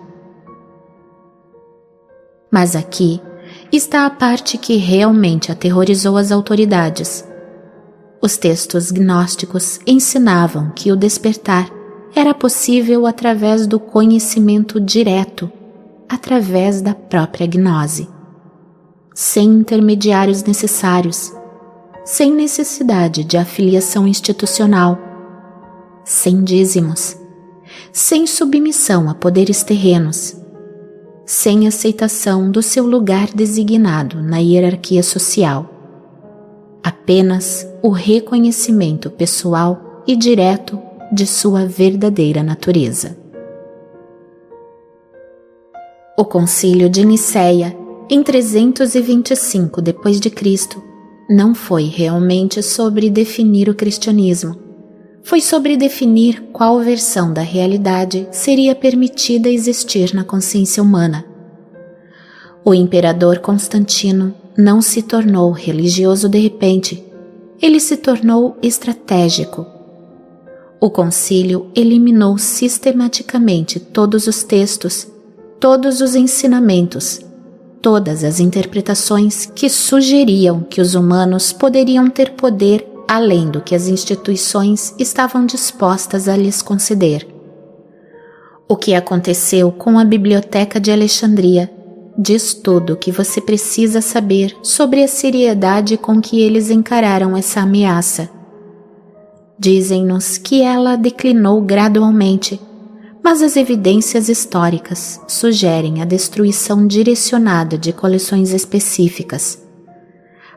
Mas aqui está a parte que realmente aterrorizou as autoridades. Os textos gnósticos ensinavam que o despertar era possível através do conhecimento direto, através da própria gnose, sem intermediários necessários, sem necessidade de afiliação institucional, sem dízimos, sem submissão a poderes terrenos, sem aceitação do seu lugar designado na hierarquia social. Apenas o reconhecimento pessoal e direto de sua verdadeira natureza. O Concílio de Nicéia, em 325 d.C., não foi realmente sobre definir o cristianismo, foi sobre definir qual versão da realidade seria permitida existir na consciência humana. O imperador Constantino não se tornou religioso de repente, ele se tornou estratégico. O concílio eliminou sistematicamente todos os textos, todos os ensinamentos, todas as interpretações que sugeriam que os humanos poderiam ter poder além do que as instituições estavam dispostas a lhes conceder. O que aconteceu com a Biblioteca de Alexandria diz tudo o que você precisa saber sobre a seriedade com que eles encararam essa ameaça. Dizem-nos que ela declinou gradualmente, mas as evidências históricas sugerem a destruição direcionada de coleções específicas.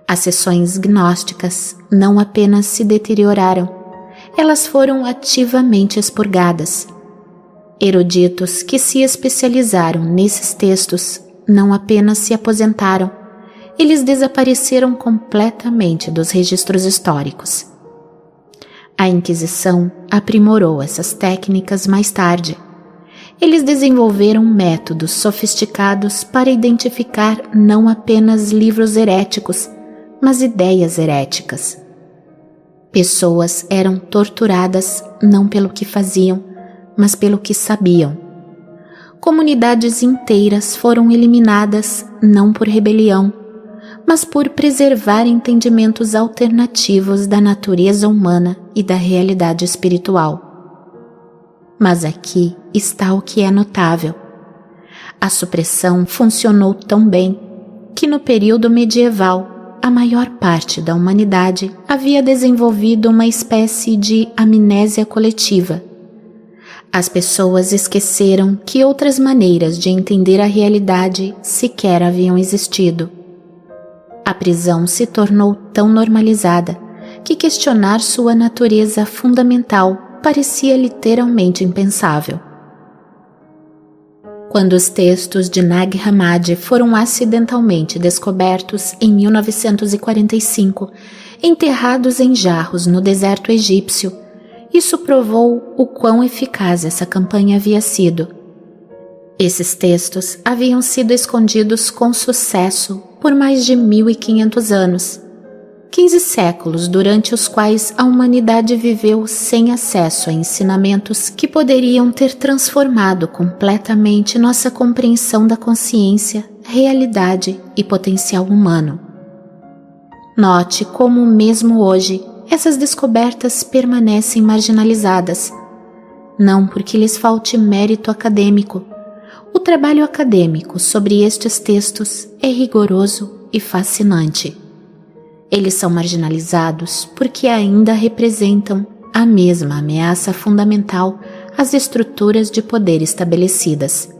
As seções gnósticas não apenas se deterioraram, elas foram ativamente expurgadas. Eruditos que se especializaram nesses textos não apenas se aposentaram, eles desapareceram completamente dos registros históricos. A Inquisição aprimorou essas técnicas mais tarde. Eles desenvolveram métodos sofisticados para identificar não apenas livros heréticos, mas ideias heréticas. Pessoas eram torturadas não pelo que faziam, mas pelo que sabiam. Comunidades inteiras foram eliminadas não por rebelião, mas por preservar entendimentos alternativos da natureza humana e da realidade espiritual. Mas aqui está o que é notável. A supressão funcionou tão bem que no período medieval a maior parte da humanidade havia desenvolvido uma espécie de amnésia coletiva. As pessoas esqueceram que outras maneiras de entender a realidade sequer haviam existido. A prisão se tornou tão normalizada que questionar sua natureza fundamental parecia literalmente impensável. Quando os textos de Nag Hammadi foram acidentalmente descobertos em 1945, enterrados em jarros no deserto egípcio, isso provou o quão eficaz essa campanha havia sido. Esses textos haviam sido escondidos com sucesso por mais de 1.500 anos, 15 séculos durante os quais a humanidade viveu sem acesso a ensinamentos que poderiam ter transformado completamente nossa compreensão da consciência, realidade e potencial humano. Note como, mesmo hoje, essas descobertas permanecem marginalizadas. Não porque lhes falte mérito acadêmico. O trabalho acadêmico sobre estes textos é rigoroso e fascinante. Eles são marginalizados porque ainda representam a mesma ameaça fundamental às estruturas de poder estabelecidas.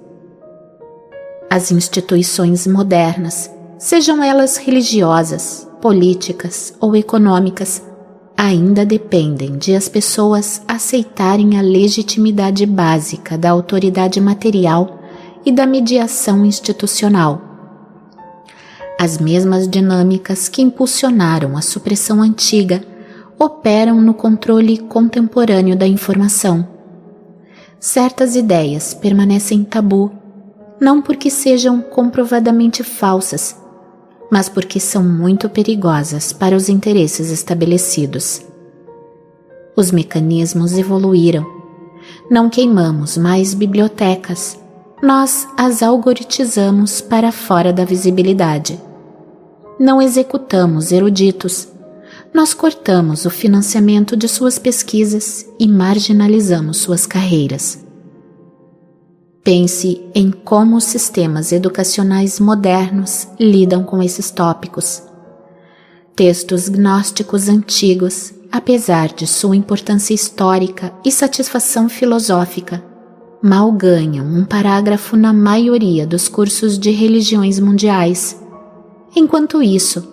As instituições modernas, sejam elas religiosas, políticas ou econômicas, ainda dependem de as pessoas aceitarem a legitimidade básica da autoridade material e da mediação institucional. As mesmas dinâmicas que impulsionaram a supressão antiga operam no controle contemporâneo da informação. Certas ideias permanecem tabu, não porque sejam comprovadamente falsas, mas porque são muito perigosas para os interesses estabelecidos. Os mecanismos evoluíram. Não queimamos mais bibliotecas, nós as algoritizamos para fora da visibilidade. Não executamos eruditos, nós cortamos o financiamento de suas pesquisas e marginalizamos suas carreiras. Pense em como os sistemas educacionais modernos lidam com esses tópicos. Textos gnósticos antigos, apesar de sua importância histórica e satisfação filosófica, mal ganham um parágrafo na maioria dos cursos de religiões mundiais. Enquanto isso,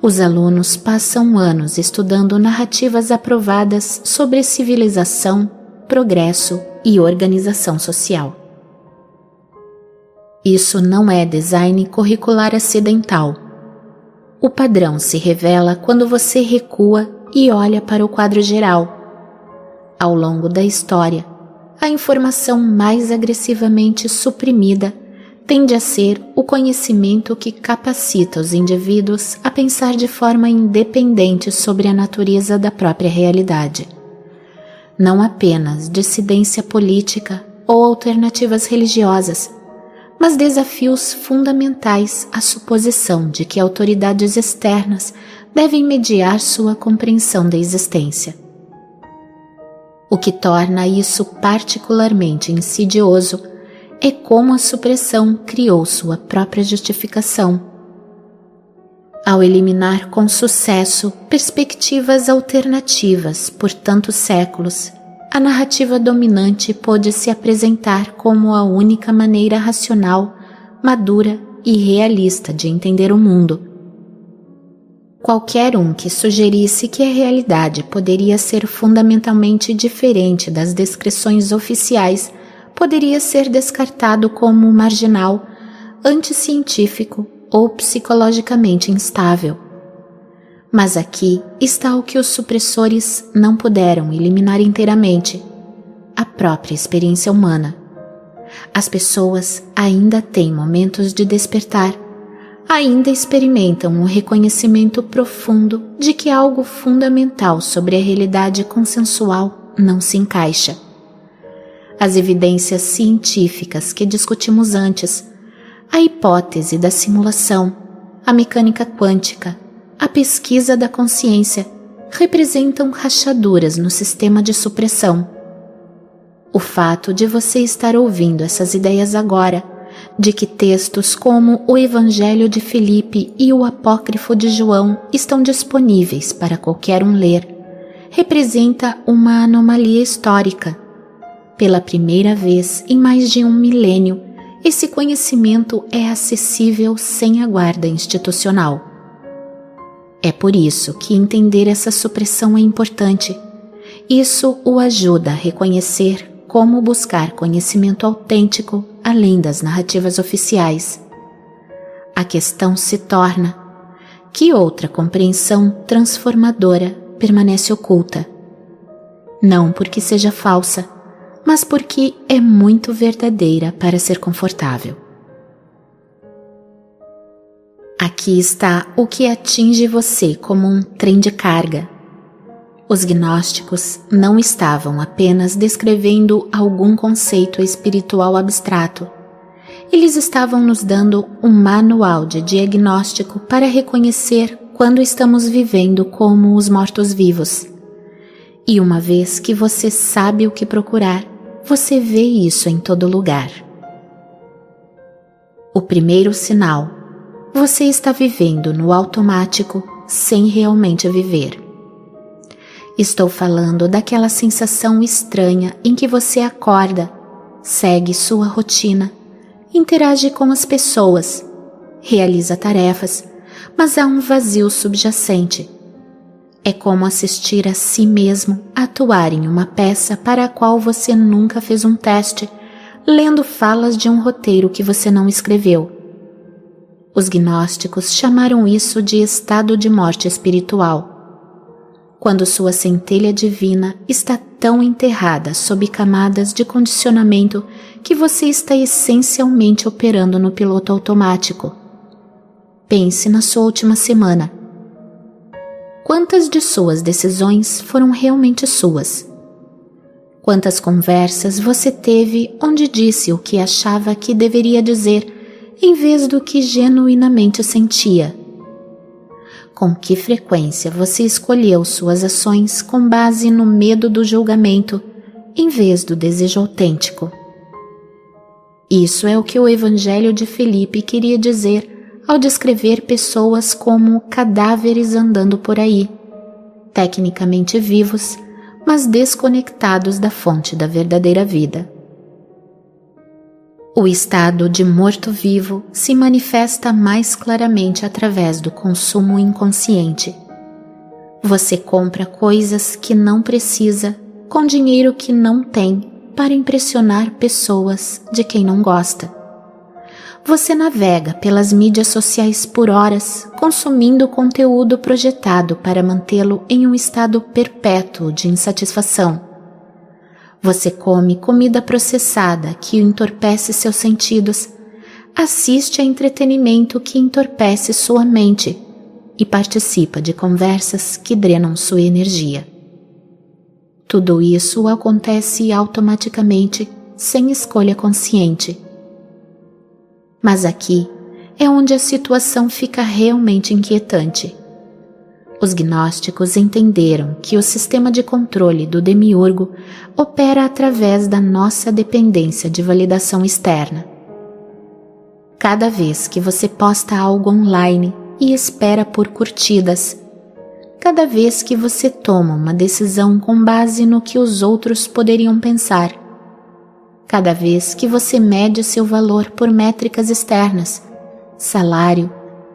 os alunos passam anos estudando narrativas aprovadas sobre civilização, progresso e organização social. Isso não é design curricular acidental. O padrão se revela quando você recua e olha para o quadro geral. Ao longo da história, a informação mais agressivamente suprimida tende a ser o conhecimento que capacita os indivíduos a pensar de forma independente sobre a natureza da própria realidade. Não apenas dissidência política ou alternativas religiosas, mas desafios fundamentais à suposição de que autoridades externas devem mediar sua compreensão da existência. O que torna isso particularmente insidioso é como a supressão criou sua própria justificação. Ao eliminar com sucesso perspectivas alternativas por tantos séculos, a narrativa dominante pôde se apresentar como a única maneira racional, madura e realista de entender o mundo. Qualquer um que sugerisse que a realidade poderia ser fundamentalmente diferente das descrições oficiais poderia ser descartado como marginal, anticientífico ou psicologicamente instável. Mas aqui está o que os supressores não puderam eliminar inteiramente: a própria experiência humana. As pessoas ainda têm momentos de despertar, ainda experimentam o reconhecimento profundo de que algo fundamental sobre a realidade consensual não se encaixa. As evidências científicas que discutimos antes, a hipótese da simulação, a mecânica quântica, a pesquisa da consciência, representam rachaduras no sistema de supressão. O fato de você estar ouvindo essas ideias agora, de que textos como o Evangelho de Filipe e o Apócrifo de João estão disponíveis para qualquer um ler, representa uma anomalia histórica. Pela primeira vez em mais de um milênio, esse conhecimento é acessível sem a guarda institucional. É por isso que entender essa supressão é importante. Isso o ajuda a reconhecer como buscar conhecimento autêntico além das narrativas oficiais. A questão se torna: que outra compreensão transformadora permanece oculta? Não porque seja falsa, mas porque é muito verdadeira para ser confortável. Aqui está o que atinge você como um trem de carga. Os gnósticos não estavam apenas descrevendo algum conceito espiritual abstrato. eles estavam nos dando um manual de diagnóstico para reconhecer quando estamos vivendo como os mortos-vivos. E uma vez que você sabe o que procurar, você vê isso em todo lugar. O primeiro sinal: você está vivendo no automático sem realmente viver. Estou falando daquela sensação estranha em que você acorda, segue sua rotina, interage com as pessoas, realiza tarefas, mas há um vazio subjacente. É como assistir a si mesmo atuar em uma peça para a qual você nunca fez um teste, lendo falas de um roteiro que você não escreveu. Os gnósticos chamaram isso de estado de morte espiritual. Quando sua centelha divina está tão enterrada sob camadas de condicionamento que você está essencialmente operando no piloto automático. Pense na sua última semana. Quantas de suas decisões foram realmente suas? Quantas conversas você teve onde disse o que achava que deveria dizer, em vez do que genuinamente sentia? Com que frequência você escolheu suas ações com base no medo do julgamento, em vez do desejo autêntico? Isso é o que o Evangelho de Filipe queria dizer ao descrever pessoas como cadáveres andando por aí, tecnicamente vivos, mas desconectados da fonte da verdadeira vida. O estado de morto-vivo se manifesta mais claramente através do consumo inconsciente. Você compra coisas que não precisa com dinheiro que não tem para impressionar pessoas de quem não gosta. Você navega pelas mídias sociais por horas, consumindo conteúdo projetado para mantê-lo em um estado perpétuo de insatisfação. Você come comida processada que entorpece seus sentidos, assiste a entretenimento que entorpece sua mente e participa de conversas que drenam sua energia. Tudo isso acontece automaticamente, sem escolha consciente. Mas aqui é onde a situação fica realmente inquietante. Os gnósticos entenderam que o sistema de controle do demiurgo opera através da nossa dependência de validação externa. Cada vez que você posta algo online e espera por curtidas, cada vez que você toma uma decisão com base no que os outros poderiam pensar, cada vez que você mede seu valor por métricas externas, salário,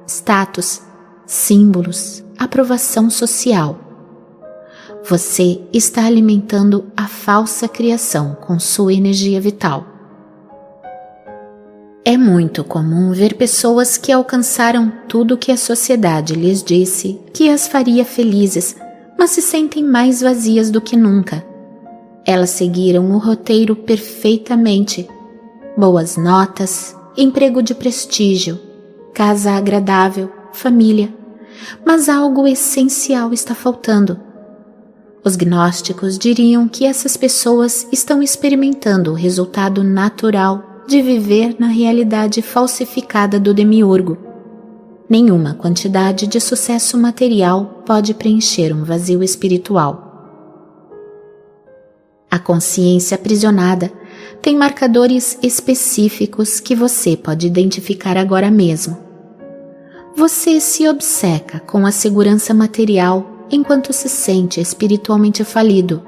status, símbolos, aprovação social, você está alimentando a falsa criação com sua energia vital. É muito comum ver pessoas que alcançaram tudo o que a sociedade lhes disse que as faria felizes, mas se sentem mais vazias do que nunca. Elas seguiram o roteiro perfeitamente. Boas notas, emprego de prestígio, casa agradável, família. Mas algo essencial está faltando. Os gnósticos diriam que essas pessoas estão experimentando o resultado natural de viver na realidade falsificada do demiurgo. Nenhuma quantidade de sucesso material pode preencher um vazio espiritual. A consciência aprisionada tem marcadores específicos que você pode identificar agora mesmo. Você se obceca com a segurança material enquanto se sente espiritualmente falido.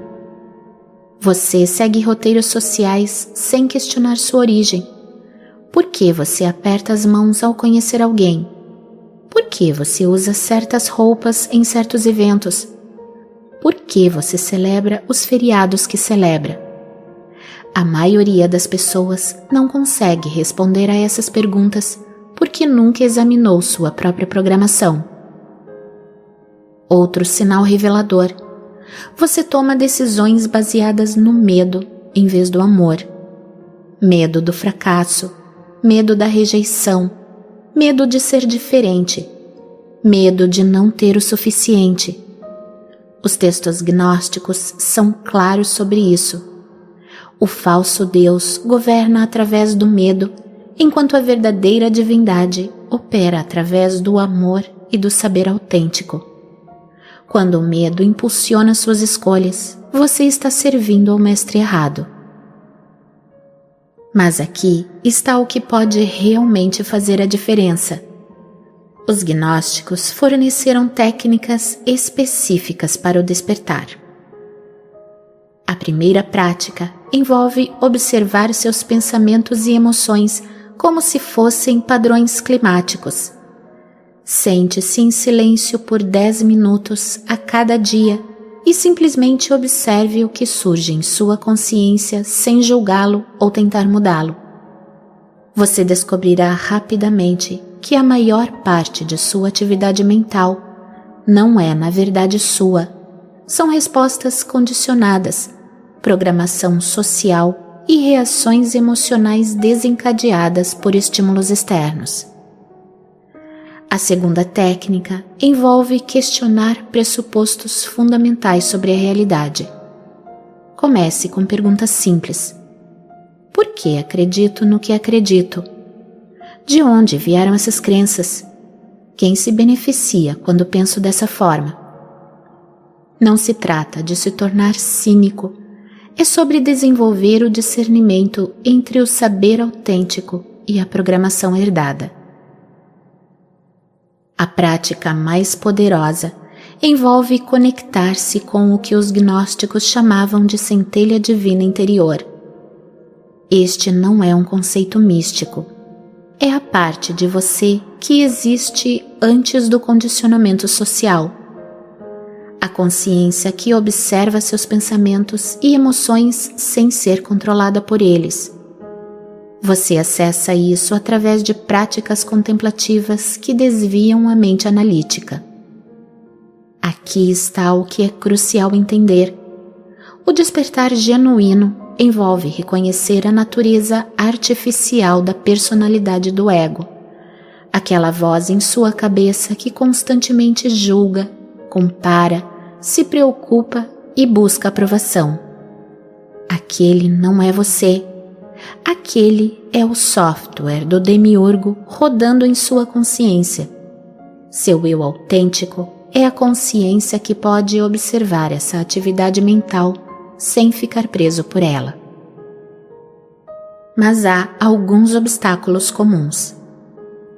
Você segue roteiros sociais sem questionar sua origem. Por que você aperta as mãos ao conhecer alguém? Por que você usa certas roupas em certos eventos? Por que você celebra os feriados que celebra? A maioria das pessoas não consegue responder a essas perguntas porque nunca examinou sua própria programação. Outro sinal revelador: você toma decisões baseadas no medo em vez do amor. Medo do fracasso, medo da rejeição, medo de ser diferente, medo de não ter o suficiente. Os textos gnósticos são claros sobre isso. O falso Deus governa através do medo enquanto a verdadeira divindade opera através do amor e do saber autêntico. Quando o medo impulsiona suas escolhas, você está servindo ao mestre errado. Mas aqui está o que pode realmente fazer a diferença. Os gnósticos forneceram técnicas específicas para o despertar. A primeira prática envolve observar seus pensamentos e emoções como se fossem padrões climáticos. Sente-se em silêncio por 10 minutos a cada dia e simplesmente observe o que surge em sua consciência sem julgá-lo ou tentar mudá-lo. Você descobrirá rapidamente que a maior parte de sua atividade mental não é, na verdade, sua. São respostas condicionadas, programação social e reações emocionais desencadeadas por estímulos externos. A segunda técnica envolve questionar pressupostos fundamentais sobre a realidade. Comece com perguntas simples. Por que acredito no que acredito? De onde vieram essas crenças? Quem se beneficia quando penso dessa forma? Não se trata de se tornar cínico, é sobre desenvolver o discernimento entre o saber autêntico e a programação herdada. A prática mais poderosa envolve conectar-se com o que os gnósticos chamavam de centelha divina interior. Este não é um conceito místico. É a parte de você que existe antes do condicionamento social. A consciência que observa seus pensamentos e emoções sem ser controlada por eles. Você acessa isso através de práticas contemplativas que desviam a mente analítica. Aqui está o que é crucial entender. O despertar genuíno envolve reconhecer a natureza artificial da personalidade do ego, aquela voz em sua cabeça que constantemente julga, compara, se preocupa e busca aprovação. Aquele não é você. Aquele é o software do demiurgo rodando em sua consciência. Seu eu autêntico é a consciência que pode observar essa atividade mental sem ficar preso por ela. Mas há alguns obstáculos comuns.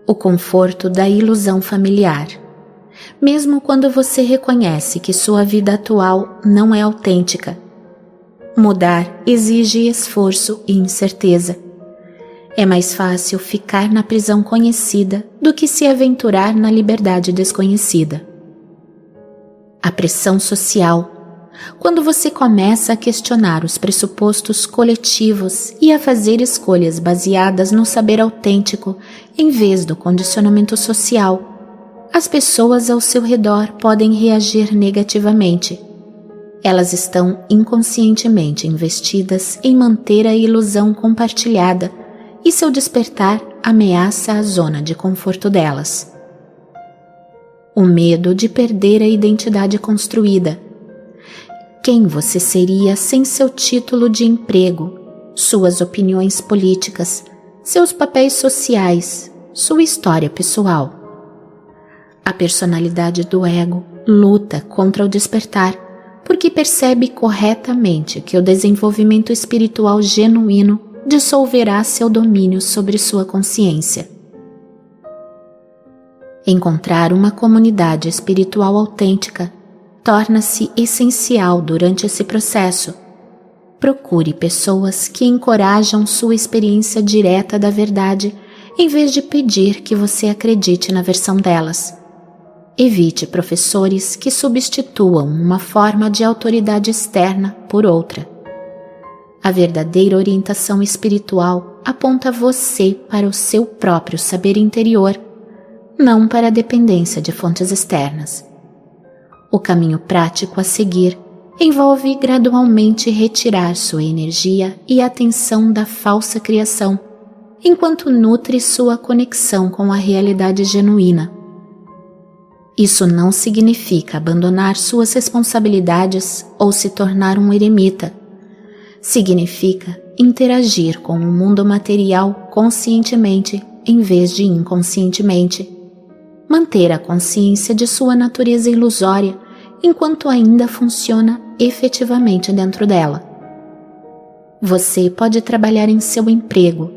O conforto da ilusão familiar. Mesmo quando você reconhece que sua vida atual não é autêntica, mudar exige esforço e incerteza. É mais fácil ficar na prisão conhecida do que se aventurar na liberdade desconhecida. A pressão social. Quando você começa a questionar os pressupostos coletivos e a fazer escolhas baseadas no saber autêntico em vez do condicionamento social, as pessoas ao seu redor podem reagir negativamente. Elas estão inconscientemente investidas em manter a ilusão compartilhada e seu despertar ameaça a zona de conforto delas. O medo de perder a identidade construída. Quem você seria sem seu título de emprego, suas opiniões políticas, seus papéis sociais, sua história pessoal? A personalidade do ego luta contra o despertar, porque percebe corretamente que o desenvolvimento espiritual genuíno dissolverá seu domínio sobre sua consciência. Encontrar uma comunidade espiritual autêntica torna-se essencial durante esse processo. Procure pessoas que encorajam sua experiência direta da verdade, em vez de pedir que você acredite na versão delas. Evite professores que substituam uma forma de autoridade externa por outra. A verdadeira orientação espiritual aponta você para o seu próprio saber interior, não para a dependência de fontes externas. O caminho prático a seguir envolve gradualmente retirar sua energia e atenção da falsa criação, enquanto nutre sua conexão com a realidade genuína. Isso não significa abandonar suas responsabilidades ou se tornar um eremita. Significa interagir com o mundo material conscientemente em vez de inconscientemente. Manter a consciência de sua natureza ilusória enquanto ainda funciona efetivamente dentro dela. Você pode trabalhar em seu emprego,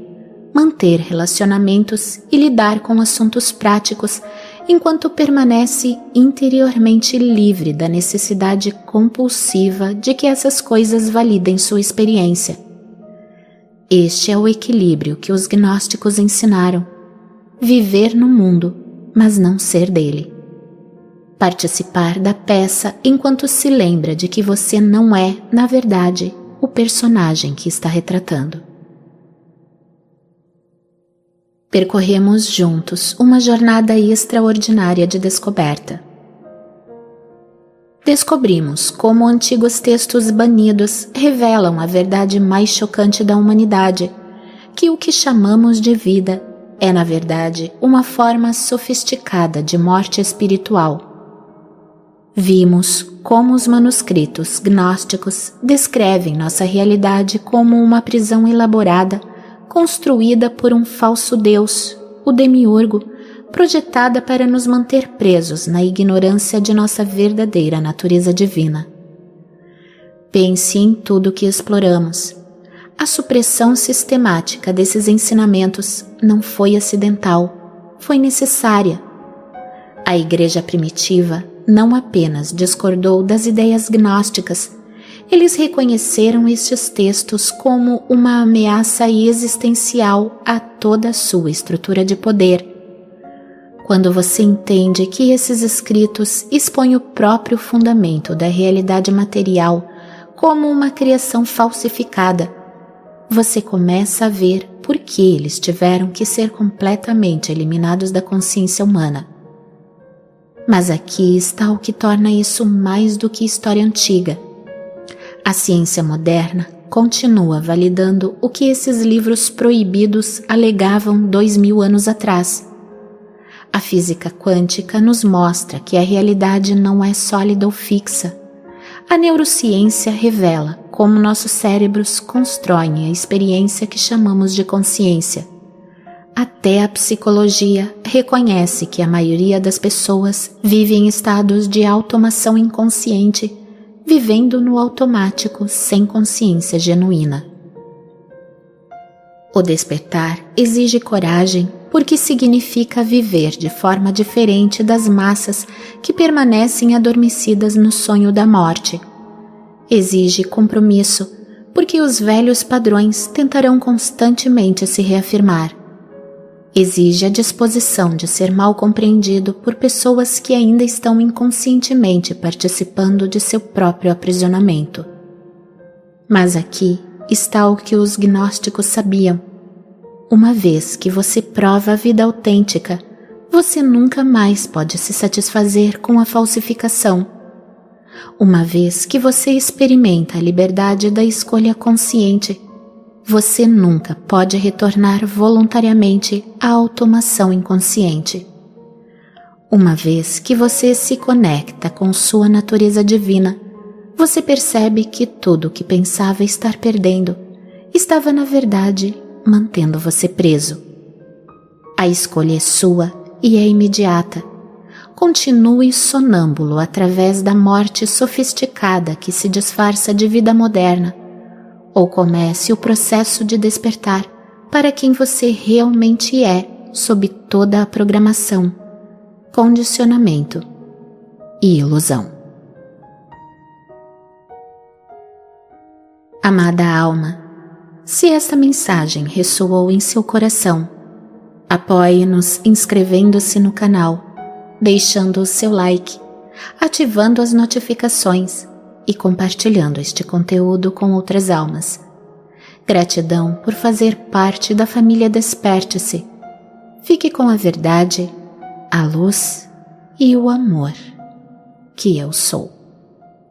manter relacionamentos e lidar com assuntos práticos enquanto permanece interiormente livre da necessidade compulsiva de que essas coisas validem sua experiência. Este é o equilíbrio que os gnósticos ensinaram: viver no mundo, mas não ser dele. Participar da peça enquanto se lembra de que você não é, na verdade, o personagem que está retratando. Percorremos juntos uma jornada extraordinária de descoberta. Descobrimos como antigos textos banidos revelam a verdade mais chocante da humanidade, que o que chamamos de vida é, na verdade, uma forma sofisticada de morte espiritual. Vimos como os manuscritos gnósticos descrevem nossa realidade como uma prisão elaborada, construída por um falso Deus, o Demiurgo, projetada para nos manter presos na ignorância de nossa verdadeira natureza divina. Pense em tudo que exploramos. A supressão sistemática desses ensinamentos não foi acidental, foi necessária. A Igreja primitiva não apenas discordou das ideias gnósticas, eles reconheceram estes textos como uma ameaça existencial a toda a sua estrutura de poder. Quando você entende que esses escritos expõem o próprio fundamento da realidade material como uma criação falsificada, você começa a ver por que eles tiveram que ser completamente eliminados da consciência humana. Mas aqui está o que torna isso mais do que história antiga. A ciência moderna continua validando o que esses livros proibidos alegavam 2000 anos atrás. A física quântica nos mostra que a realidade não é sólida ou fixa. A neurociência revela como nossos cérebros constroem a experiência que chamamos de consciência. Até a psicologia reconhece que a maioria das pessoas vive em estados de automação inconsciente, vivendo no automático sem consciência genuína. O despertar exige coragem porque significa viver de forma diferente das massas que permanecem adormecidas no sonho da morte. Exige compromisso porque os velhos padrões tentarão constantemente se reafirmar. Exige a disposição de ser mal compreendido por pessoas que ainda estão inconscientemente participando de seu próprio aprisionamento. Mas aqui está o que os gnósticos sabiam. Uma vez que você prova a vida autêntica, você nunca mais pode se satisfazer com a falsificação. Uma vez que você experimenta a liberdade da escolha consciente, você nunca pode retornar voluntariamente à automação inconsciente. Uma vez que você se conecta com sua natureza divina, você percebe que tudo o que pensava estar perdendo estava, na verdade, mantendo você preso. A escolha é sua e é imediata. Continue sonâmbulo através da morte sofisticada que se disfarça de vida moderna, ou comece o processo de despertar para quem você realmente é sob toda a programação, condicionamento e ilusão. Amada alma, se esta mensagem ressoou em seu coração, apoie-nos inscrevendo-se no canal, deixando o seu like, ativando as notificações e compartilhando este conteúdo com outras almas. Gratidão por fazer parte da família Desperte-se. Fique com a verdade, a luz e o amor que eu sou.